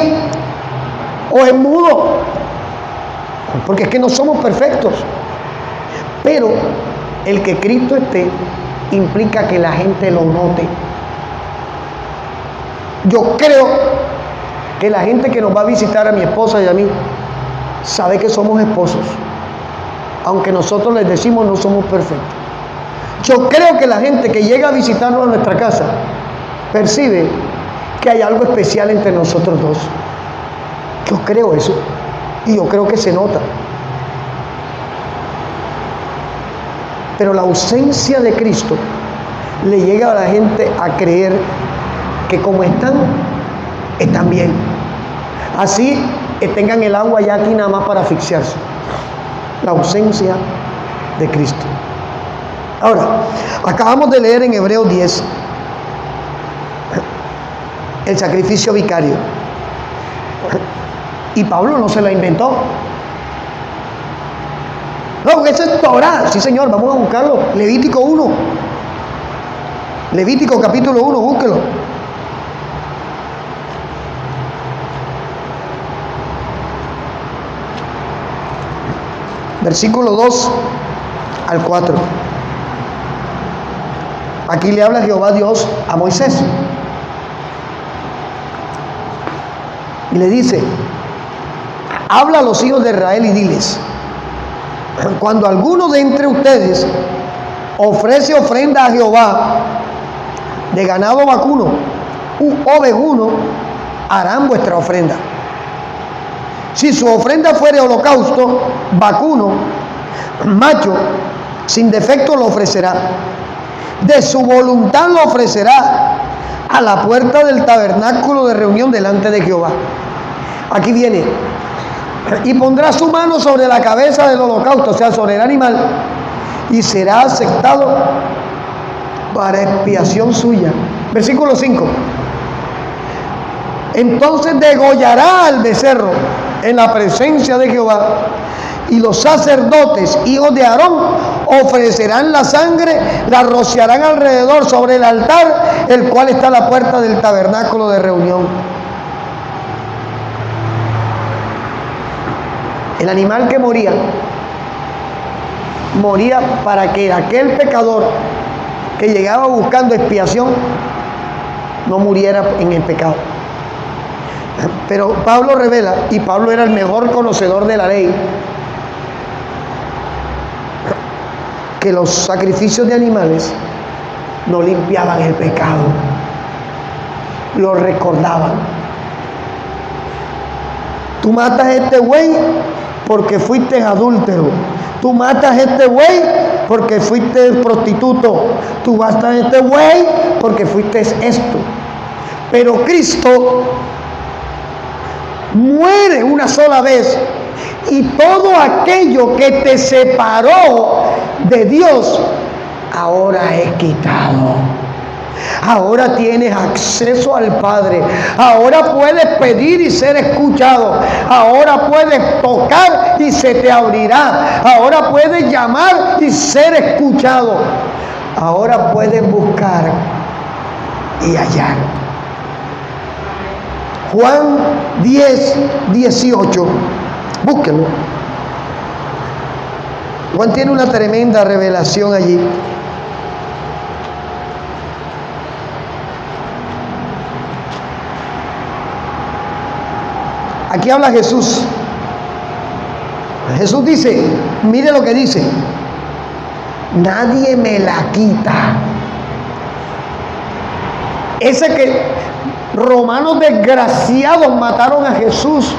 o es mudo, porque es que no somos perfectos. Pero el que Cristo esté implica que la gente lo note. Yo creo que la gente que nos va a visitar, a mi esposa y a mí, sabe que somos esposos, aunque nosotros les decimos no somos perfectos. Yo creo que la gente que llega a visitarnos a nuestra casa percibe que hay algo especial entre nosotros dos. Yo creo eso, y yo creo que se nota. Pero la ausencia de Cristo le llega a la gente a creer que como están bien. Así tengan el agua ya aquí nada más para asfixiarse. La ausencia de Cristo. Ahora, acabamos de leer en Hebreos 10 el sacrificio vicario. Y Pablo no se la inventó. No, porque eso es Torah. Sí, señor, vamos a buscarlo. Levítico 1. Levítico capítulo 1, búsquelo. Versículo 2 al 4. Aquí le habla Jehová Dios a Moisés. Y le dice, habla a los hijos de Israel y diles, cuando alguno de entre ustedes ofrece ofrenda a Jehová de ganado vacuno u ovejuno, harán vuestra ofrenda. Si su ofrenda fuere holocausto, vacuno, macho, sin defecto lo ofrecerá. De su voluntad lo ofrecerá, a la puerta del tabernáculo de reunión delante de Jehová. Aquí viene. Y pondrá su mano sobre la cabeza del holocausto, o sea, sobre el animal, y será aceptado para expiación suya. Versículo 5. Entonces degollará al becerro en la presencia de Jehová, y los sacerdotes, hijos de Aarón, ofrecerán la sangre, la rociarán alrededor sobre el altar, el cual está a la puerta del tabernáculo de reunión. El animal que moría para que aquel pecador que llegaba buscando expiación no muriera en el pecado. Pero Pablo revela, y Pablo era el mejor conocedor de la ley, que los sacrificios de animales no limpiaban el pecado, lo recordaban. Tú matas a este buey porque fuiste adúltero. Tú matas a este buey porque fuiste prostituto. Tú matas a este buey porque fuiste esto. Pero Cristo muere una sola vez, y todo aquello que te separó de Dios ahora es quitado. Ahora tienes acceso al Padre. Ahora puedes pedir y ser escuchado. Ahora puedes tocar y se te abrirá. Ahora puedes llamar y ser escuchado. Ahora puedes buscar y hallar. Juan 10, 18. Búsquenlo. Juan tiene una tremenda revelación allí. Aquí habla Jesús. Jesús dice, mire lo que dice: nadie me la quita. Ese que romanos desgraciados mataron a Jesús,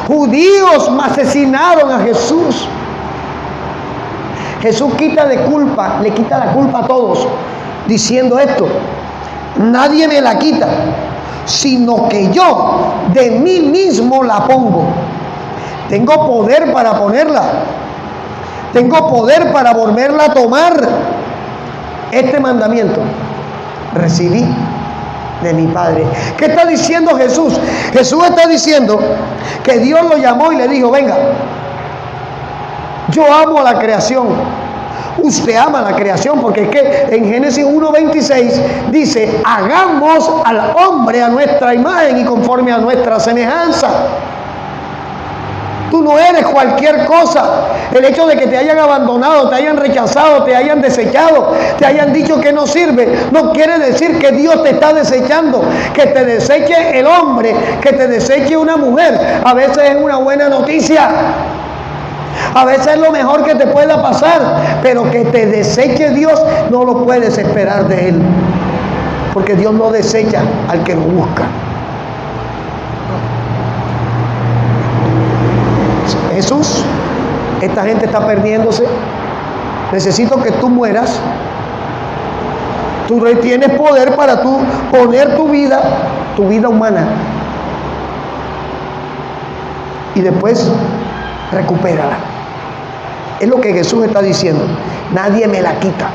judíos asesinaron a Jesús. Jesús quita de culpa, le quita la culpa a todos, diciendo esto: nadie me la quita, sino que yo de mí mismo la pongo. Tengo poder para ponerla. Tengo poder para volverla a tomar. Este mandamiento recibí de mi Padre. ¿Qué está diciendo Jesús? Jesús está diciendo que Dios lo llamó y le dijo: venga, yo amo a la creación. Usted ama la creación, porque es que en Génesis 1:26 dice: hagamos al hombre a nuestra imagen y conforme a nuestra semejanza. Tú no eres cualquier cosa. El hecho de que te hayan abandonado, te hayan rechazado, te hayan desechado, te hayan dicho que no sirve, no quiere decir que Dios te está desechando. Que te deseche el hombre, que te deseche una mujer, a veces es una buena noticia. A veces es lo mejor que te pueda pasar, pero que te deseche Dios no lo puedes esperar de Él, porque Dios no desecha al que lo busca. Jesús, esta gente está perdiéndose. Necesito que tú mueras. Tú tienes poder para tú poner tu vida humana, y después recupérala. Es lo que Jesús está diciendo. Nadie me la quita.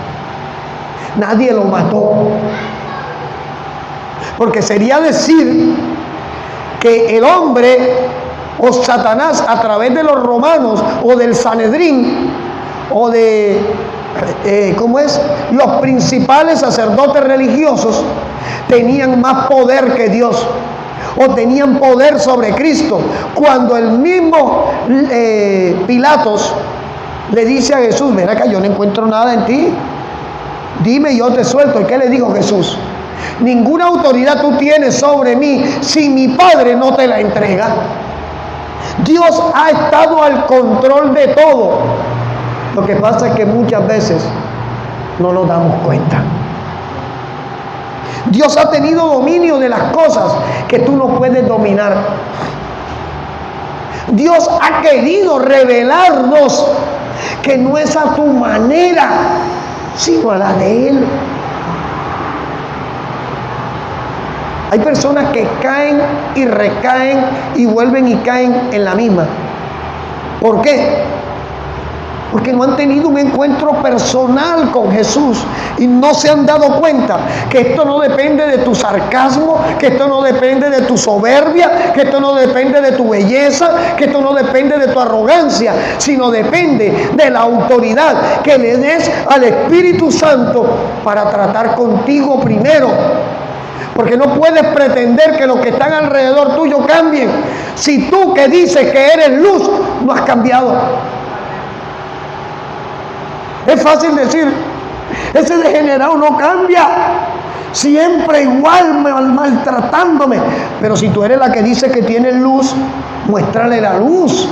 Nadie lo mató. Porque sería decir que el hombre o Satanás, a través de los romanos o del Sanedrín o de los principales sacerdotes religiosos, tenían más poder que Dios, o tenían poder sobre Cristo, cuando el mismo Pilatos le dice a Jesús: ven acá, yo no encuentro nada en ti, dime y yo te suelto. ¿Y qué le dijo Jesús? Ninguna autoridad tú tienes sobre mí si mi Padre no te la entrega. Dios ha estado al control de todo. Lo que pasa es que muchas veces no nos damos cuenta. Dios ha tenido dominio de las cosas que tú no puedes dominar. Dios ha querido revelarnos que no es a tu manera, sino a la de Él. Hay personas que caen y recaen y vuelven y caen en la misma. ¿Por qué? Porque no han tenido un encuentro personal con Jesús y no se han dado cuenta que esto no depende de tu sarcasmo, que esto no depende de tu soberbia, que esto no depende de tu belleza, que esto no depende de tu arrogancia, sino depende de la autoridad que le des al Espíritu Santo para tratar contigo primero. Porque no puedes pretender que los que están alrededor tuyo cambien si tú, que dices que eres luz, no has cambiado. Es fácil decir, ese degenerado no cambia, siempre igual maltratándome. Pero si tú eres la que dice que tienes luz, muéstrale la luz.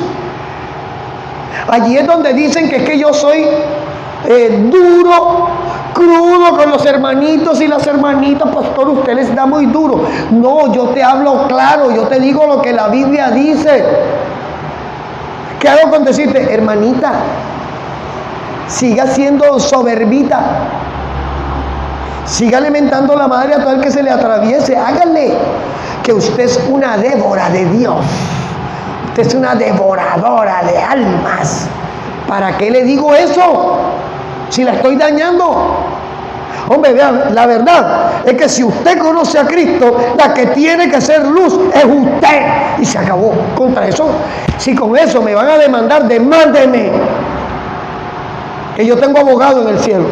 Allí es donde dicen que es que yo soy duro, crudo con los hermanitos y las hermanitas. Pastor, usted les da muy duro. No, yo te hablo claro, yo te digo lo que la Biblia dice. ¿Qué hago con decirte, hermanita? Siga siendo soberbita, siga alimentando la madre a todo el que se le atraviese. Háganle que usted es una débora de Dios, usted es una devoradora de almas. ¿Para qué le digo eso si la estoy dañando? Hombre, vean, la verdad es que si usted conoce a Cristo, la que tiene que ser luz es usted, y se acabó. Contra eso, si con eso me van a demandar, demándenme, que yo tengo abogado en el cielo.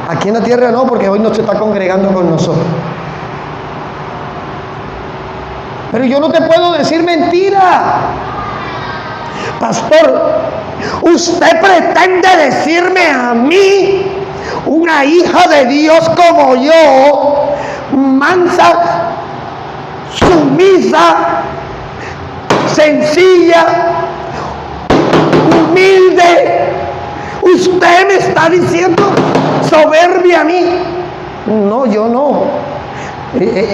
Aquí en la tierra no, porque hoy no se está congregando con nosotros. Pero yo no te puedo decir mentira. Pastor, usted pretende decirme a mí, una hija de Dios como yo, mansa, sumisa, sencilla, humilde, usted me está diciendo soberbia a mí? No, yo no.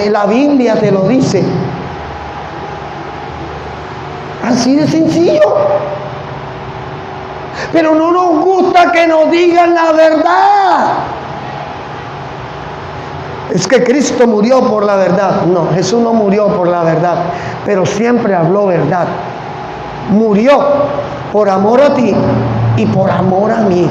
La Biblia te lo dice. Así de sencillo. Pero no nos gusta que nos digan la verdad. Es que Cristo murió por la verdad. No, Jesús no murió por la verdad, pero siempre habló verdad. Murió por amor a ti y por amor a mí.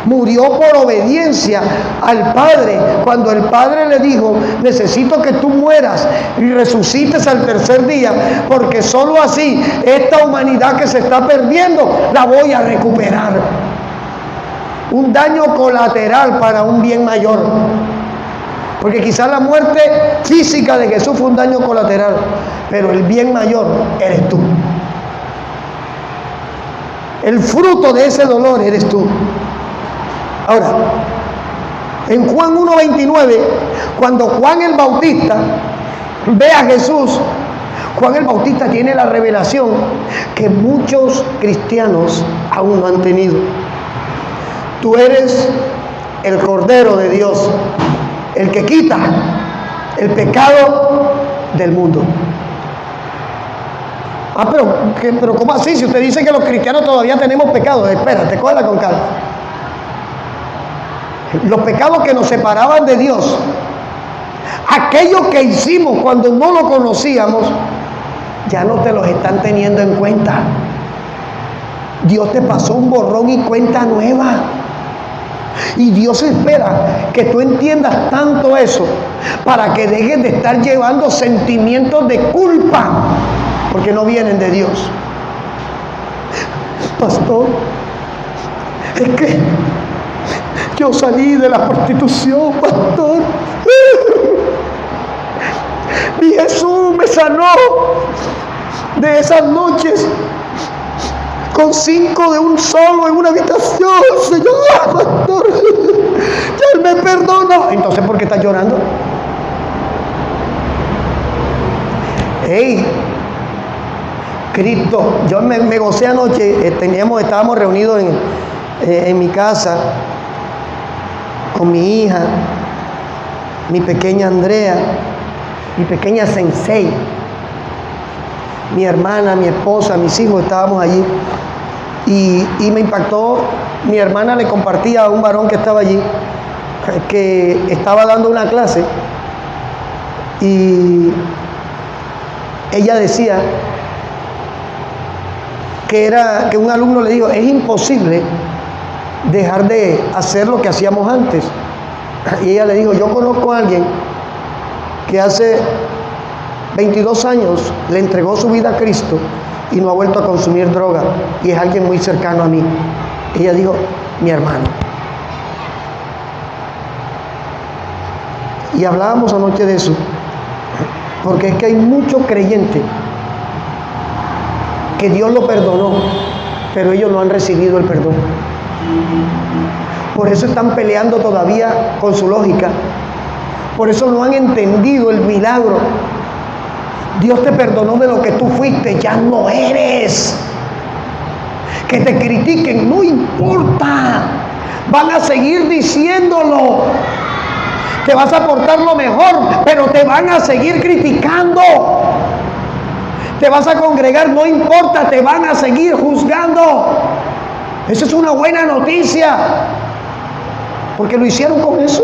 Murió por obediencia al Padre, cuando el Padre le dijo, necesito que tú mueras y resucites al tercer día, porque solo así esta humanidad que se está perdiendo la voy a recuperar. Un daño colateral para un bien mayor, porque quizás la muerte física de Jesús fue un daño colateral, pero el bien mayor eres tú. El fruto de ese dolor eres tú. Ahora, en Juan 1:29, cuando Juan el Bautista ve a Jesús, Juan el Bautista tiene la revelación que muchos cristianos aún no han tenido. Tú eres el Cordero de Dios, el que quita el pecado del mundo. Ah, pero ¿cómo así? Si usted dice que los cristianos todavía tenemos pecados, espérate, cógela con calma. Los pecados que nos separaban de Dios, aquellos que hicimos cuando no lo conocíamos, ya no te los están teniendo en cuenta. Dios te pasó un borrón y cuenta nueva. Y Dios espera que tú entiendas tanto eso para que dejes de estar llevando sentimientos de culpa, porque no vienen de Dios. Pastor, es que yo salí de la prostitución, pastor. Mi Jesús me sanó de esas noches con 5 de un solo en una habitación. Señor, pastor, ya Él me perdonó. Entonces, ¿por qué estás llorando? Hey, Cristo, yo me gocé anoche. Estábamos reunidos en mi casa con mi hija, mi pequeña Andrea, mi pequeña Sensei, mi hermana, mi esposa, mis hijos, estábamos allí. Y me impactó, mi hermana le compartía a un varón que estaba allí, que estaba dando una clase, Y ella decía que un alumno le dijo, es imposible dejar de hacer lo que hacíamos antes. Y ella le dijo, yo conozco a alguien que hace 22 años le entregó su vida a Cristo y no ha vuelto a consumir droga, y es alguien muy cercano a mí. Ella dijo, mi hermano. Y hablábamos anoche de eso, porque es que hay muchos creyentes que Dios lo perdonó, pero ellos no han recibido el perdón. Por eso están peleando todavía con su lógica. Por eso no han entendido el milagro. Dios te perdonó de lo que tú fuiste, ya no eres. Que te critiquen, no importa. Van a seguir diciéndolo. Te vas a portar lo mejor, pero te van a seguir criticando. Te vas a congregar, no importa, te van a seguir juzgando. Eso es una buena noticia, porque lo hicieron con Jesús.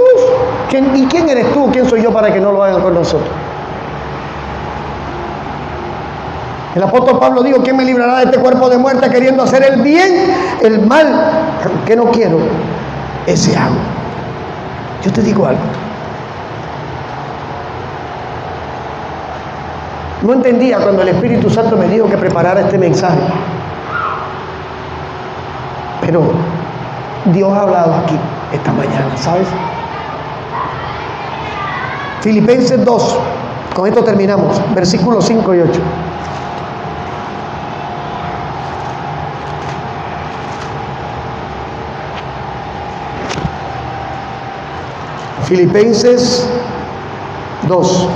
¿Y quién eres tú? ¿Quién soy yo para que no lo hagan con nosotros? El apóstol Pablo dijo, ¿quién me librará de este cuerpo de muerte queriendo hacer el bien? El mal que no quiero, ese hago. Yo te digo algo. No entendía cuando el Espíritu Santo me dijo que preparara este mensaje. Pero Dios ha hablado aquí esta mañana, ¿sabes? Filipenses 2, con esto terminamos, versículos 5 y 8. Filipenses 2,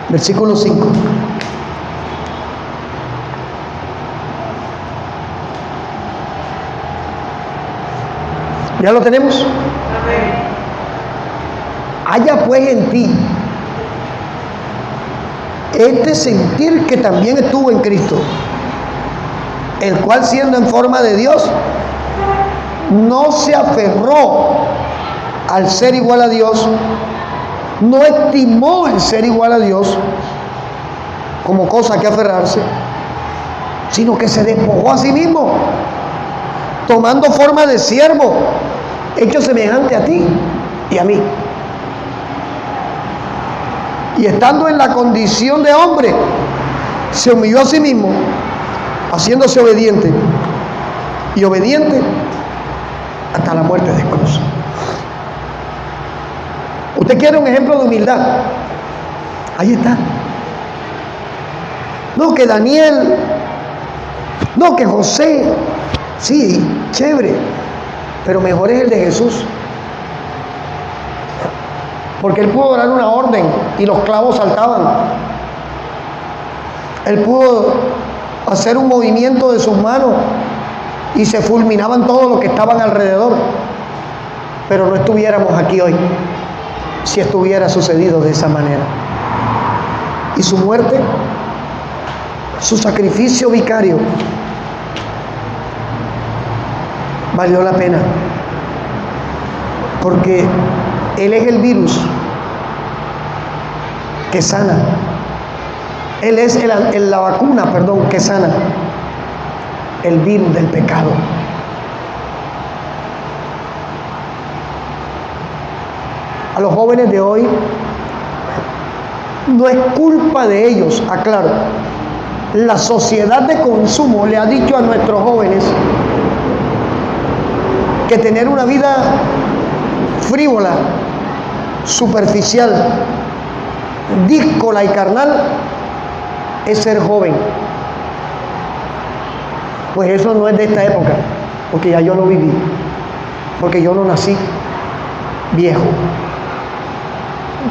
versículo 5. ¿Ya lo tenemos? Haya pues en ti este sentir que también estuvo en Cristo, el cual siendo en forma de Dios, no se aferró al ser igual a Dios, no estimó el ser igual a Dios como cosa que aferrarse, sino que se despojó a sí mismo, tomando forma de siervo, hecho semejante a ti y a mí. Y estando en la condición de hombre, se humilló a sí mismo, haciéndose obediente, y obediente hasta la muerte de cruz. ¿Usted quiere un ejemplo de humildad? Ahí está. No que Daniel, no que José, sí, chévere, pero mejor es el de Jesús. Porque él pudo dar una orden y los clavos saltaban. Él pudo hacer un movimiento de sus manos y se fulminaban todos los que estaban alrededor. Pero no estuviéramos aquí hoy si estuviera sucedido de esa manera. Y su muerte, su sacrificio vicario, valió la pena, porque Él es el virus que sana. Él es la vacuna, que sana el virus del pecado. A los jóvenes de hoy no es culpa de ellos, aclaro. La sociedad de consumo le ha dicho a nuestros jóvenes que tener una vida frívola, superficial, díscola y carnal es ser joven. Pues eso no es de esta época, porque ya yo lo viví, porque yo no nací viejo.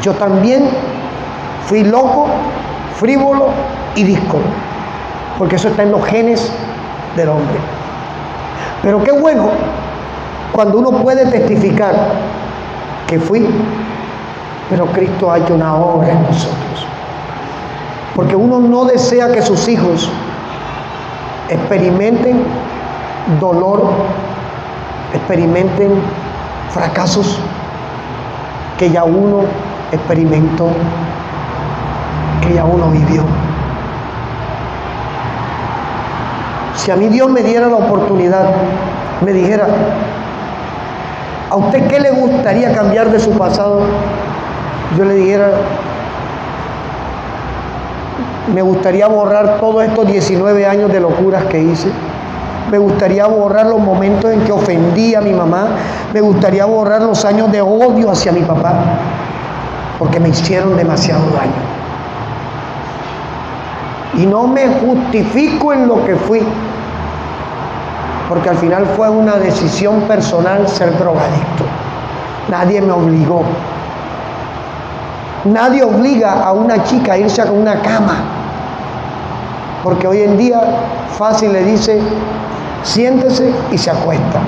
Yo también fui loco, frívolo y díscolo, porque eso está en los genes del hombre. Pero qué bueno cuando uno puede testificar que fui, pero Cristo ha hecho una obra en nosotros. Porque uno no desea que sus hijos experimenten dolor, experimenten fracasos que ya uno experimento que ya uno vivió. Si a mí Dios me diera la oportunidad, me dijera, ¿a usted qué le gustaría cambiar de su pasado? Yo le dijera, me gustaría borrar todos estos 19 años de locuras que hice. Me gustaría borrar los momentos en que ofendí a mi mamá. Me gustaría borrar los años de odio hacia mi papá, porque me hicieron demasiado daño. Y no me justifico en lo que fui, porque al final fue una decisión personal ser drogadicto. Nadie me obligó. Nadie obliga a una chica a irse a una cama, porque hoy en día fácil le dice, siéntese y se acuesta.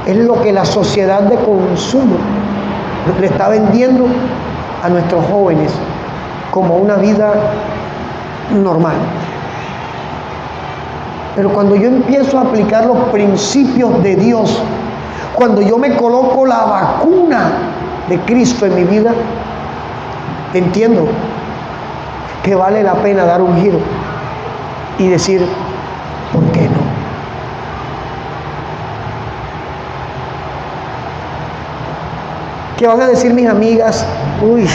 Es lo que la sociedad de consumo le está vendiendo a nuestros jóvenes como una vida normal. Pero cuando yo empiezo a aplicar los principios de Dios, cuando yo me coloco la vacuna de Cristo en mi vida, entiendo que vale la pena dar un giro y decir, ¿por qué no? ¿Qué van a decir mis amigas? Uy,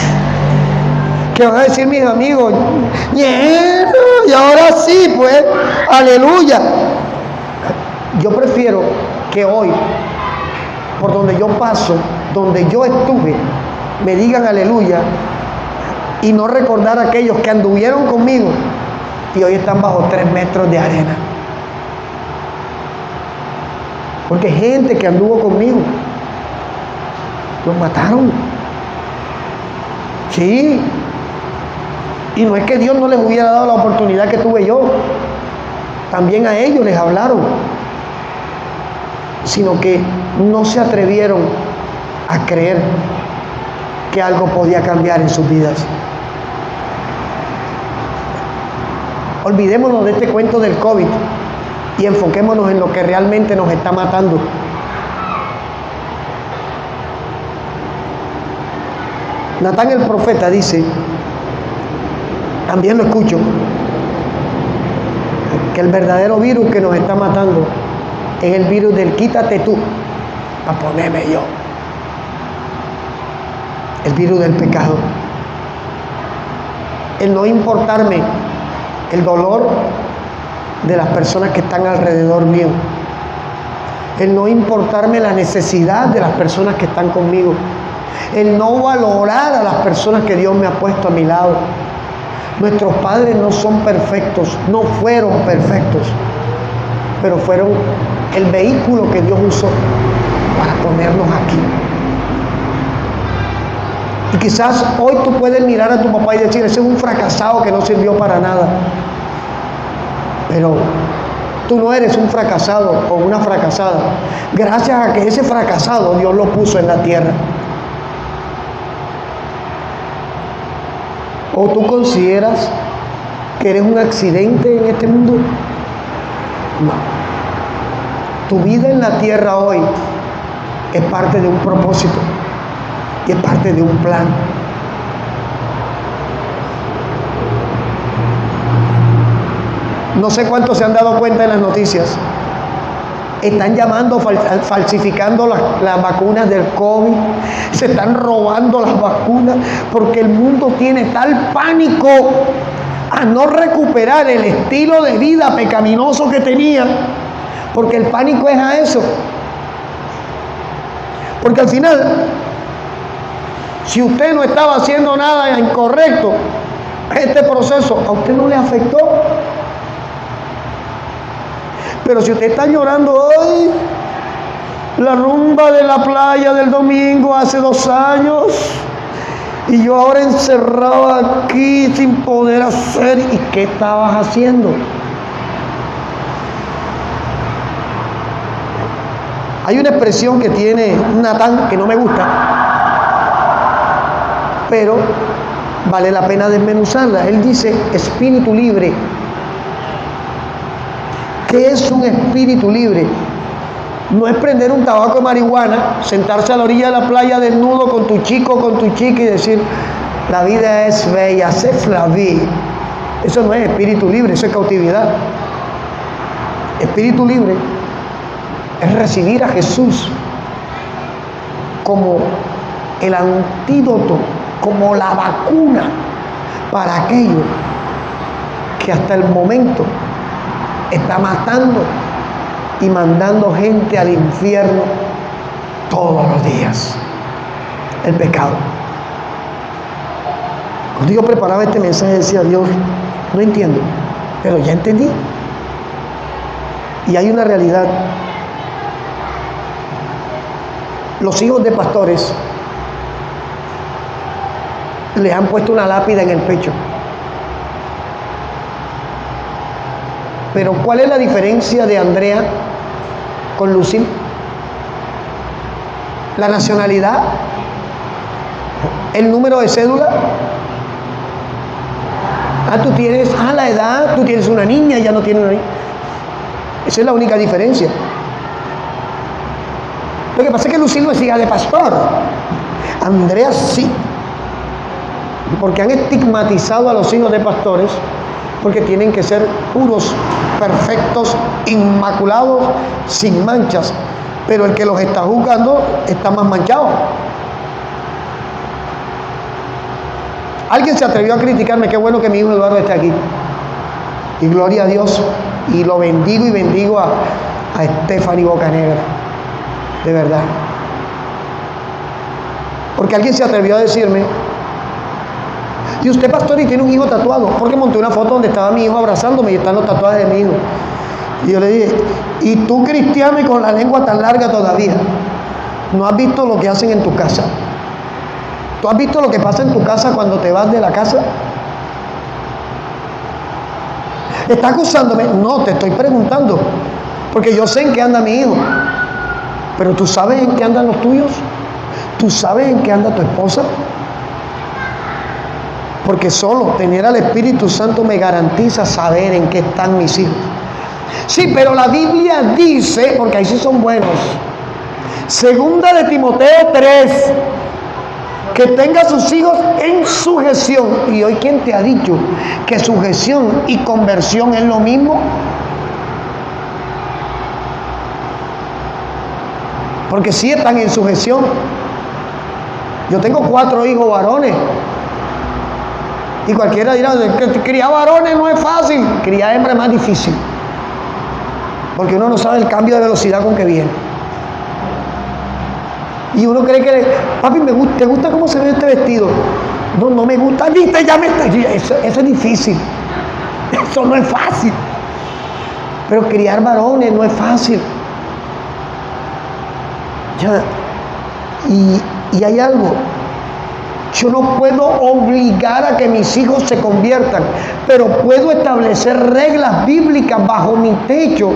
¿qué van a decir mis amigos? Y ahora sí, pues, aleluya. Yo prefiero que hoy, por donde yo paso, donde yo estuve, me digan aleluya, y no recordar a aquellos que anduvieron conmigo y hoy están bajo 3 metros de arena. Porque gente que anduvo conmigo, los mataron. Sí. Y no es que Dios no les hubiera dado la oportunidad que tuve yo. También a ellos les hablaron. Sino que no se atrevieron a creer que algo podía cambiar en sus vidas. Olvidémonos de este cuento del COVID y enfoquémonos en lo que realmente nos está matando. Natán el profeta dice, también lo escucho, que el verdadero virus que nos está matando es el virus del quítate tú para ponerme yo. El virus del pecado. El no importarme el dolor de las personas que están alrededor mío. El no importarme la necesidad de las personas que están conmigo. El no valorar a las personas que Dios me ha puesto a mi lado. Nuestros padres no son perfectos, no fueron perfectos, pero fueron el vehículo que Dios usó para ponernos aquí. Y quizás hoy tú puedes mirar a tu papá y decir, ese es un fracasado que no sirvió para nada. Pero tú no eres un fracasado o una fracasada, gracias a que ese fracasado Dios lo puso en la tierra. ¿O tú consideras que eres un accidente en este mundo? No. Tu vida en la tierra hoy es parte de un propósito y es parte de un plan. No sé cuántos se han dado cuenta en las noticias. Están llamando, falsificando las vacunas del COVID. Se están robando las vacunas porque el mundo tiene tal pánico a no recuperar el estilo de vida pecaminoso que tenía, porque el pánico es a eso. Porque al final, si usted no estaba haciendo nada incorrecto, este proceso a usted no le afectó. Pero si usted está llorando hoy, la rumba de la playa del domingo hace 2 años, y yo ahora encerrado aquí sin poder hacer, ¿y qué estabas haciendo? Hay una expresión que tiene Natán que no me gusta, pero vale la pena desmenuzarla. Él dice espíritu libre. ¿Qué es un espíritu libre? No es prender un tabaco de marihuana, sentarse a la orilla de la playa desnudo con tu chico, con tu chica y decir, la vida es bella, c'est la vie. Eso no es espíritu libre, eso es cautividad. Espíritu libre es recibir a Jesús como el antídoto, como la vacuna para aquello que hasta el momento está matando y mandando gente al infierno todos los días. El pecado. Cuando yo preparaba este mensaje decía, Dios, no entiendo, pero ya entendí. Y hay una realidad. Los hijos de pastores les han puesto una lápida en el pecho. Pero ¿cuál es la diferencia de Andrea con Lucille? La nacionalidad, el número de cédula. Tú tienes, la edad, tú tienes una niña, ya no tienes una niña. Esa es la única diferencia. Lo que pasa es que Lucille no es hija de pastor. Andrea sí. Porque han estigmatizado a los hijos de pastores porque tienen que ser puros, perfectos, inmaculados, sin manchas. Pero el que los está juzgando está más manchado. Alguien se atrevió a criticarme, qué bueno que mi hijo Eduardo esté aquí. Y gloria a Dios. Y lo bendigo y bendigo a Stephanie Bocanegra. De verdad. Porque alguien se atrevió a decirme, y usted pastor y tiene un hijo tatuado, porque monté una foto donde estaba mi hijo abrazándome y están los tatuajes de mi hijo. Y yo le dije, y tú cristiano y con la lengua tan larga todavía, ¿no has visto lo que hacen en tu casa? ¿Tú has visto lo que pasa en tu casa cuando te vas de la casa? ¿Está acusándome? No, te estoy preguntando, porque yo sé en qué anda mi hijo, pero ¿tú sabes en qué andan los tuyos? ¿Tú sabes en qué anda tu esposa? Porque solo tener al Espíritu Santo me garantiza saber en qué están mis hijos. Sí, pero la Biblia dice, porque ahí sí son buenos, segunda de Timoteo 3, que tenga a sus hijos en sujeción. Y hoy, ¿quién te ha dicho que sujeción y conversión es lo mismo? Porque sí están en sujeción. Yo tengo 4 hijos varones. Y cualquiera dirá, que criar varones no es fácil, criar hembra es más difícil. Porque uno no sabe el cambio de velocidad con que viene. Y uno cree que, papi, ¿te gusta cómo se ve este vestido? No, no me gusta, viste, ya me está. Eso es difícil. Eso no es fácil. Pero criar varones no es fácil. Ya. Y hay algo. Yo no puedo obligar a que mis hijos se conviertan, pero puedo establecer reglas bíblicas bajo mi techo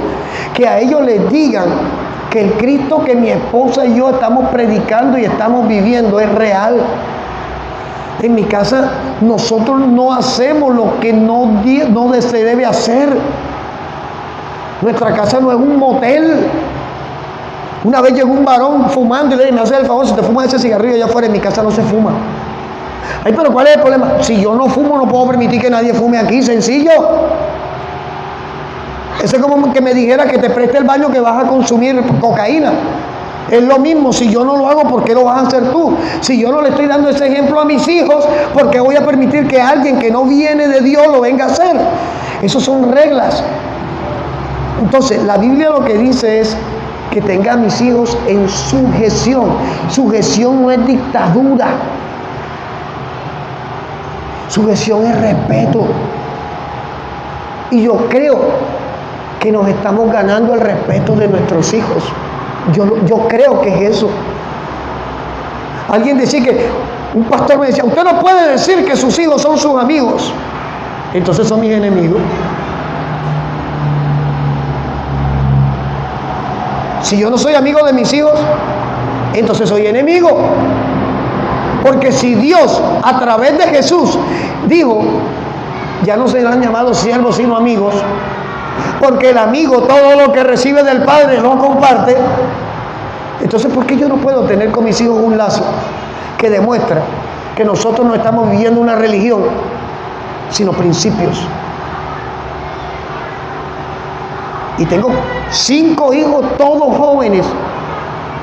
que a ellos les digan que el Cristo que mi esposa y yo estamos predicando y estamos viviendo es real. En mi casa nosotros no hacemos lo que no se debe hacer. Nuestra casa no es un motel. Una vez llegó un varón fumando y le dije, me hace el favor, si te fumas ese cigarrillo allá afuera, en mi casa no se fuma. Ay, pero ¿cuál es el problema? Si yo no fumo, no puedo permitir que nadie fume aquí, sencillo. Eso es como que me dijera que te preste el baño que vas a consumir cocaína. Es lo mismo, si yo no lo hago, ¿por qué lo vas a hacer tú? Si yo no le estoy dando ese ejemplo a mis hijos, ¿por qué voy a permitir que alguien que no viene de Dios lo venga a hacer? Esas son reglas. Entonces, la Biblia lo que dice es que tenga a mis hijos en sujeción. Sujeción no es dictadura. Sujeción es respeto. Y yo creo que nos estamos ganando el respeto de nuestros hijos. Yo creo que es eso. Alguien decía que, un pastor me decía, usted no puede decir que sus hijos son sus amigos. Entonces son mis enemigos. Si yo no soy amigo de mis hijos, entonces soy enemigo. Porque si Dios, a través de Jesús, dijo, ya no serán llamados siervos, sino amigos, porque el amigo todo lo que recibe del Padre lo comparte. Entonces, ¿por qué yo no puedo tener con mis hijos un lazo que demuestra que nosotros no estamos viviendo una religión, sino principios? Y tengo 5 hijos, todos jóvenes,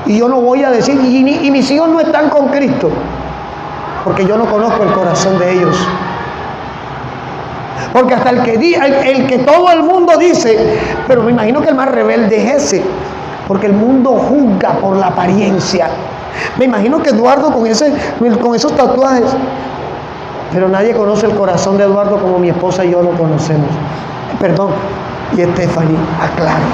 y yo no voy a decir, y mis hijos no están con Cristo, porque yo no conozco el corazón de ellos. Porque hasta el que todo el mundo dice, pero me imagino que el más rebelde es ese, porque el mundo juzga por la apariencia. Me imagino que Eduardo con esos tatuajes, pero nadie conoce el corazón de Eduardo como mi esposa y yo lo conocemos. Perdón, y Stephanie, aclaro.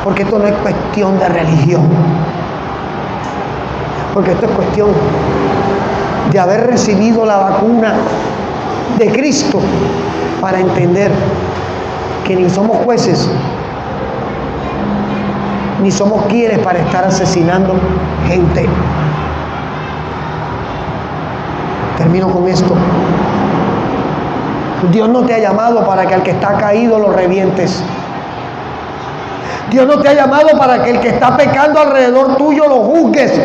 Porque esto no es cuestión de religión, porque esto es cuestión de haber recibido la vacuna de Cristo para entender que ni somos jueces, ni somos quienes para estar asesinando gente. Termino con esto. Dios no te ha llamado para que al que está caído lo revientes. Dios no te ha llamado para que el que está pecando alrededor tuyo lo juzgues.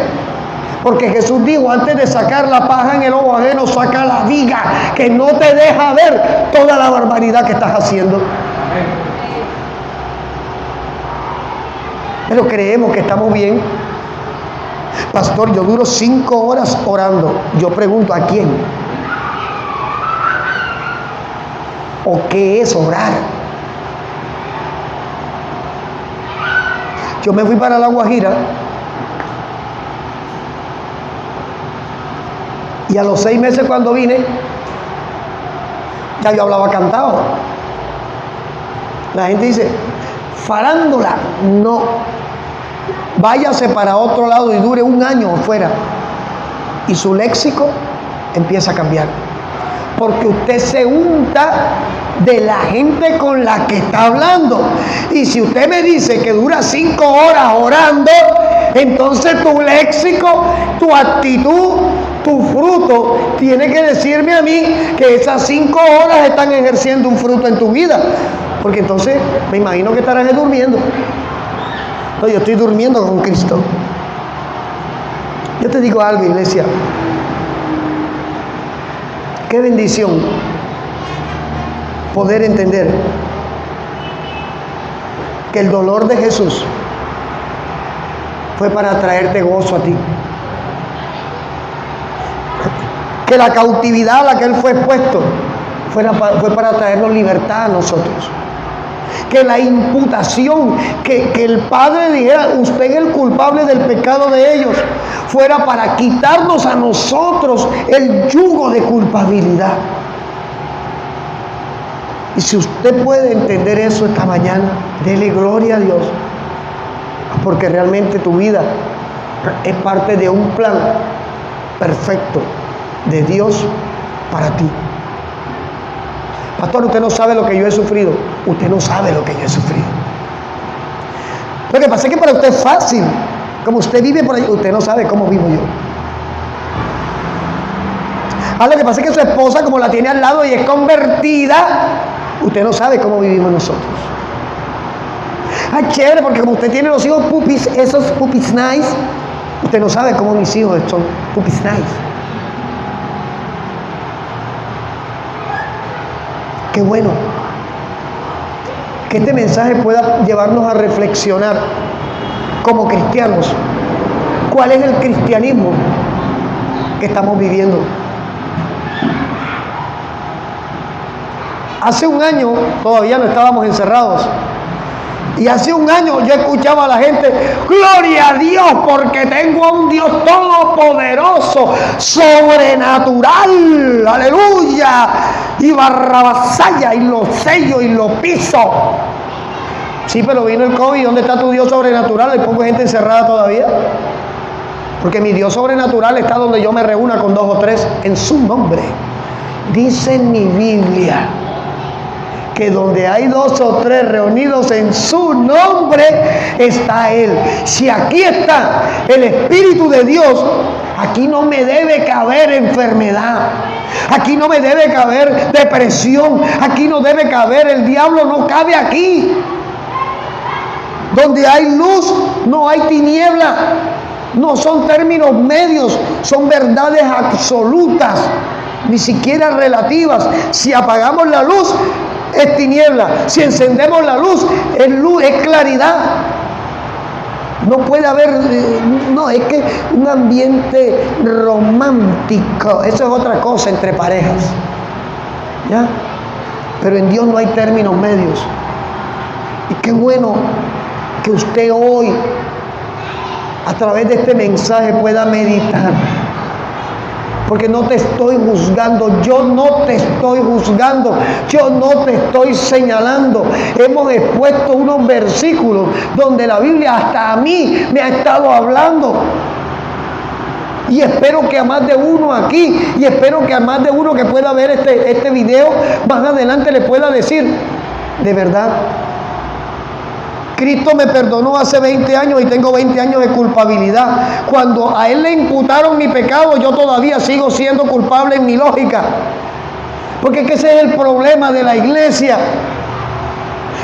Porque Jesús dijo, antes de sacar la paja en el ojo ajeno, saca la viga que no te deja ver toda la barbaridad que estás haciendo. Pero creemos que estamos bien. Pastor, yo duro 5 horas orando. Yo pregunto, ¿a quién? ¿O qué es orar? Yo me fui para La Guajira y a los 6 meses cuando vine, ya yo hablaba cantado. La gente dice, farándula, no. Váyase para otro lado y dure 1 año fuera. Y su léxico empieza a cambiar. Porque usted se unta de la gente con la que está hablando. Y si usted me dice que dura 5 horas orando, entonces tu léxico, tu actitud, tu fruto, tiene que decirme a mí que esas 5 horas están ejerciendo un fruto en tu vida. Porque entonces me imagino que estarás durmiendo. No, yo estoy durmiendo con Cristo. Yo te digo algo, iglesia. Qué bendición poder entender que el dolor de Jesús fue para traerte gozo a ti. Que la cautividad a la que Él fue expuesto fue para traernos libertad a nosotros. Que la imputación, que el Padre dijera, usted es el culpable del pecado de ellos, fuera para quitarnos a nosotros el yugo de culpabilidad. Y si usted puede entender eso esta mañana, dele gloria a Dios, porque realmente tu vida es parte de un plan perfecto de Dios para ti. Pastor, usted no sabe lo que yo he sufrido. Usted no sabe lo que yo he sufrido. Lo que pasa es que para usted es fácil. Como usted vive por ahí, usted no sabe cómo vivo yo. Lo que pasa es que su esposa, como la tiene al lado y es convertida, usted no sabe cómo vivimos nosotros. Chévere, porque como usted tiene los hijos pupis, esos pupis nice, usted no sabe cómo mis hijos son pupis nice. Qué bueno que este mensaje pueda llevarnos a reflexionar como cristianos. ¿Cuál es el cristianismo que estamos viviendo? Hace 1 año todavía no estábamos encerrados. Y hace 1 año yo escuchaba a la gente, gloria a Dios, porque tengo a un Dios todopoderoso, sobrenatural, aleluya, y barrabasaya, y los sellos, y los pisos. Sí, pero vino el COVID, ¿dónde está tu Dios sobrenatural? Hay poca gente encerrada todavía. Porque mi Dios sobrenatural está donde yo me reúna con 2 o 3 en su nombre. Dice mi Biblia que donde hay 2 o 3 reunidos en su nombre, está Él. Si aquí está el Espíritu de Dios, Aquí no me debe caber enfermedad. Aquí no me debe caber depresión. Aquí no debe caber, el diablo no cabe aquí. Donde hay luz, no hay tiniebla. No son términos medios, son verdades absolutas, ni siquiera relativas. Si apagamos la luz, es tiniebla. Si encendemos la luz, es claridad. No puede haber, no, es que un ambiente romántico, eso es otra cosa entre parejas, ¿ya? Pero en Dios no hay términos medios. Y qué bueno que usted hoy, a través de este mensaje, pueda meditar. Porque no te estoy juzgando, yo no te estoy juzgando, yo no te estoy señalando. Hemos expuesto unos versículos donde la Biblia hasta a mí me ha estado hablando. Y espero que a más de uno aquí, y espero que a más de uno que pueda ver este video, más adelante le pueda decir, de verdad, Cristo me perdonó hace 20 años y tengo 20 años de culpabilidad. Cuando a Él le imputaron mi pecado, yo todavía sigo siendo culpable en mi lógica. Porque es que ese es el problema de la iglesia,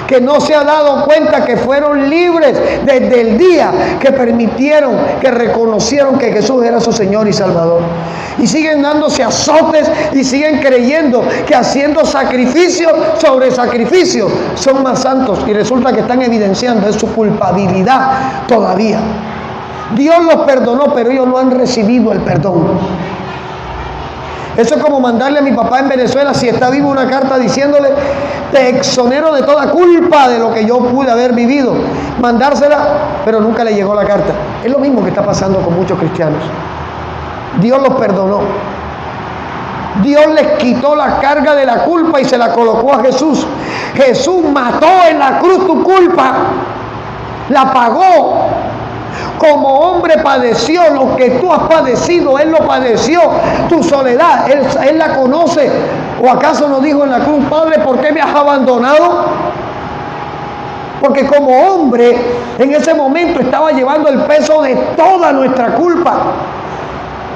que no se ha dado cuenta que fueron libres desde el día que permitieron, que reconocieron que Jesús era su Señor y Salvador. Y siguen dándose azotes y siguen creyendo que haciendo sacrificio sobre sacrificio son más santos, y resulta que están evidenciando su culpabilidad todavía. Dios los perdonó, pero ellos no han recibido el perdón. Eso es como mandarle a mi papá en Venezuela, si está vivo, una carta diciéndole: te exonero de toda culpa de lo que yo pude haber vivido. Mandársela, pero nunca le llegó la carta. Es lo mismo que está pasando con muchos cristianos. Dios los perdonó. Dios les quitó la carga de la culpa y se la colocó a Jesús. Jesús mató en la cruz tu culpa. La pagó. Como hombre padeció lo que tú has padecido, Él lo padeció. Tu soledad, Él la conoce. ¿O acaso no dijo en la cruz: Padre, ¿por qué me has abandonado? Porque como hombre, en ese momento estaba llevando el peso de toda nuestra culpa.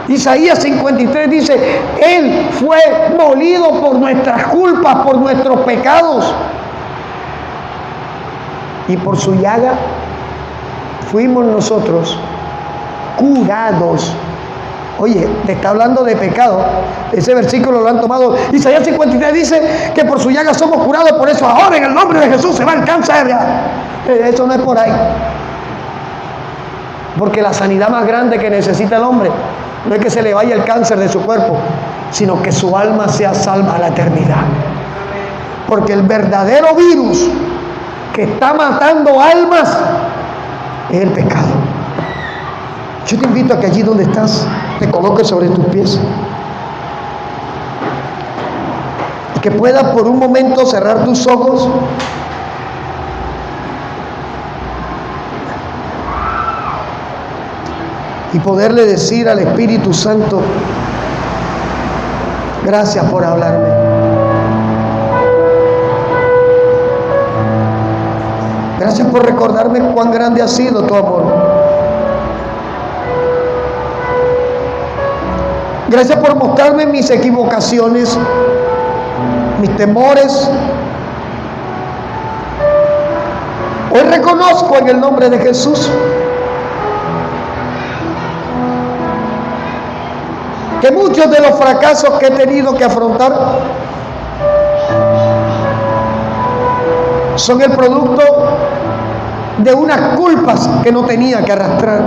Isaías 53 dice: Él fue molido por nuestras culpas, por nuestros pecados. Y por su llaga fuimos nosotros curados. Oye, te está hablando de pecado. Ese versículo lo han tomado. Isaías 53 dice que por su llaga somos curados. Por eso ahora en el nombre de Jesús se va el cáncer. Eso no es por ahí. Porque la sanidad más grande que necesita el hombre no es que se le vaya el cáncer de su cuerpo, sino que su alma sea salva a la eternidad. Porque el verdadero virus que está matando almas es el pecado. Yo te invito a que allí donde estás te coloques sobre tus pies y que puedas por un momento cerrar tus ojos y poderle decir al Espíritu Santo: gracias por hablarme. Gracias por recordarme cuán grande ha sido tu amor. Gracias por mostrarme mis equivocaciones, mis temores. Hoy reconozco en el nombre de Jesús que muchos de los fracasos que he tenido que afrontar son el producto de unas culpas que no tenía que arrastrar.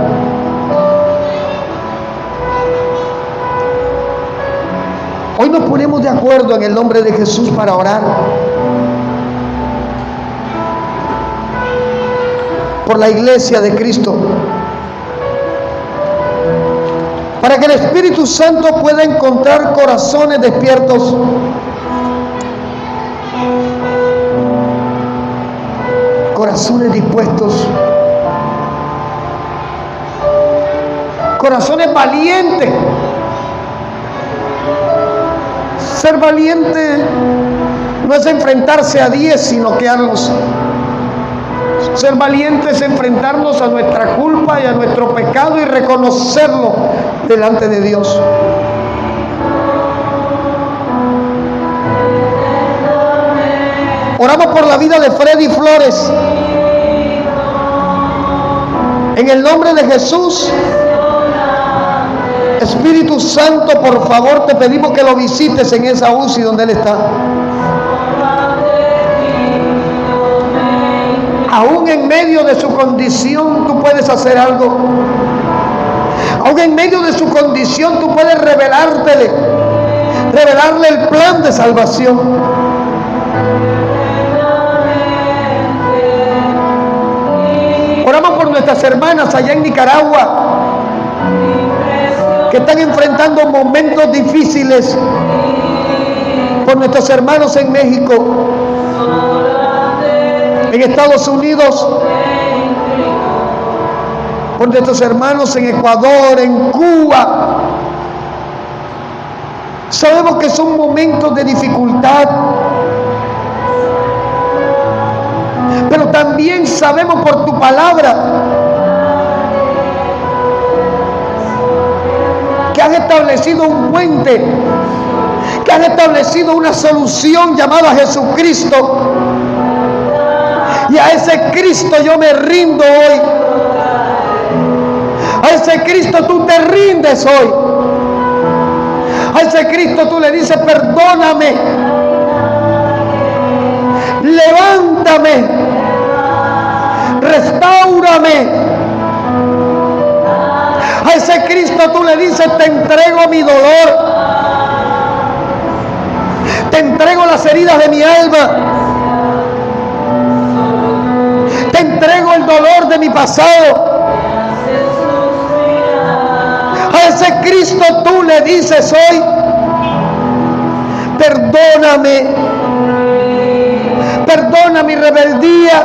Hoy nos ponemos de acuerdo en el nombre de Jesús para orar por la iglesia de Cristo, para que el Espíritu Santo pueda encontrar corazones despiertos, corazones dispuestos, corazones valientes. Ser valiente no es enfrentarse a 10 sin noquearlos. Ser valiente es enfrentarnos a nuestra culpa y a nuestro pecado y reconocerlo delante de Dios. Oramos por la vida de Freddy Flores. En el nombre de Jesús, Espíritu Santo, por favor, te pedimos que lo visites en esa UCI donde él está. Aún en medio de su condición, tú puedes hacer algo. Aún en medio de su condición, tú puedes revelarle el plan de salvación. Oramos por nuestras hermanas allá en Nicaragua, que están enfrentando momentos difíciles, por nuestros hermanos en México, en Estados Unidos, por nuestros hermanos en Ecuador, en Cuba. Sabemos que son momentos de dificultad, pero también sabemos por tu palabra que has establecido un puente, que has establecido una solución llamada Jesucristo. Y a ese Cristo yo me rindo hoy. A ese Cristo tú te rindes hoy. A ese Cristo tú le dices: perdóname, levántame, restáurame. A ese Cristo tú le dices: te entrego mi dolor, te entrego las heridas de mi alma, te entrego el dolor de mi pasado. A ese Cristo tú le dices hoy: perdóname, perdona mi rebeldía,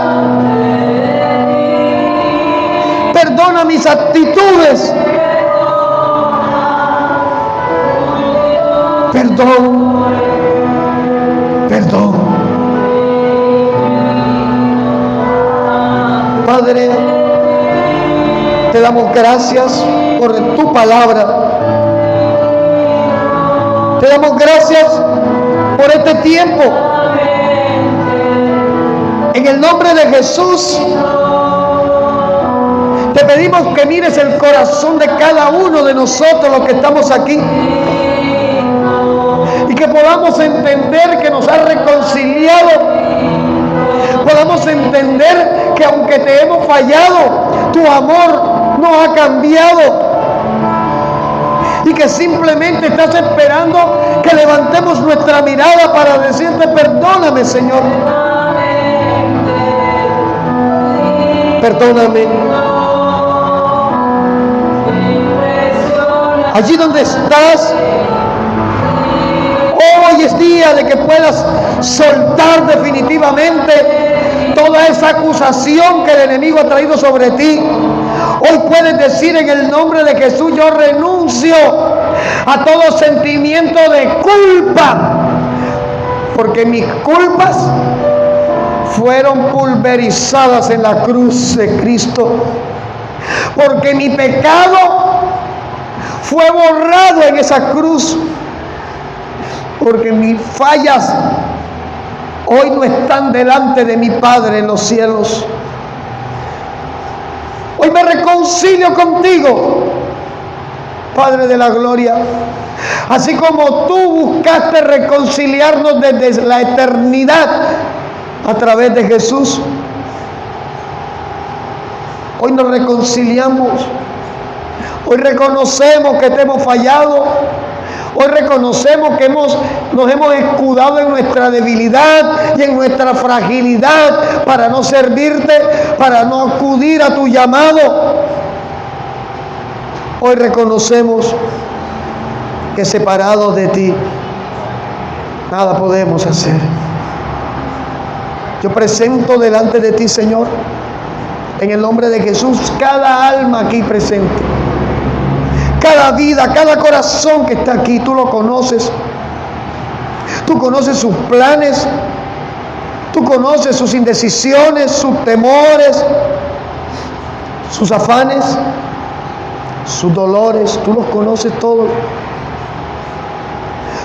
perdona mis actitudes, perdón, perdón. Padre, te damos gracias por tu palabra. Te damos gracias por este tiempo. En el nombre de Jesús, te pedimos que mires el corazón de cada uno de nosotros los que estamos aquí, y que podamos entender que nos has reconciliado, podamos entender que aunque te hemos fallado, tu amor no ha cambiado, y que simplemente estás esperando que levantemos nuestra mirada para decirte: perdóname, Señor, perdóname. Allí donde estás, hoy es día de que puedas soltar definitivamente toda esa acusación que el enemigo ha traído sobre ti. Hoy puedes decir: en el nombre de Jesús, yo renuncio a todo sentimiento de culpa, porque mis culpas fueron pulverizadas en la cruz de Cristo, porque mi pecado fue borrado en esa cruz, porque mis fallas hoy no están delante de mi Padre en los cielos. Hoy me reconcilio contigo, Padre de la gloria. Así como tú buscaste reconciliarnos desde la eternidad a través de Jesús, hoy nos reconciliamos. Hoy reconocemos que te hemos fallado. Hoy reconocemos que nos hemos escudado en nuestra debilidad y en nuestra fragilidad para no servirte, para no acudir a tu llamado. Hoy reconocemos que separados de ti nada podemos hacer. Yo presento delante de ti, Señor, en el nombre de Jesús, cada alma aquí presente, cada vida, cada corazón que está aquí. Tú lo conoces. Tú conoces sus planes. Tú conoces sus indecisiones, sus temores, sus afanes. sus dolores, tú los conoces todos.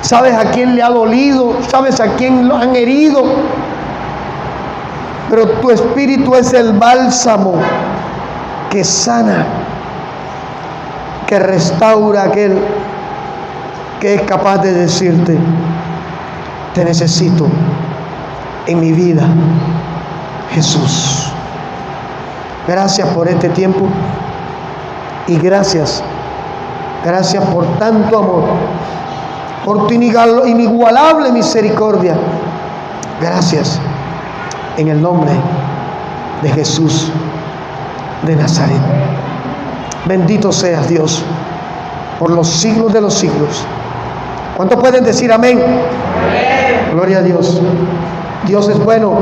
Sabes a quién le ha dolido, sabes a quién lo han herido. Pero tu espíritu es el bálsamo que sana, que restaura a aquel que es capaz de decirte: te necesito en mi vida, Jesús. Gracias por este tiempo y gracias por tanto amor, por tu inigualable misericordia. Gracias en el nombre de Jesús de Nazaret. Bendito seas, Dios, por los siglos de los siglos. ¿Cuántos pueden decir amén? Amén. Gloria a Dios. Dios es bueno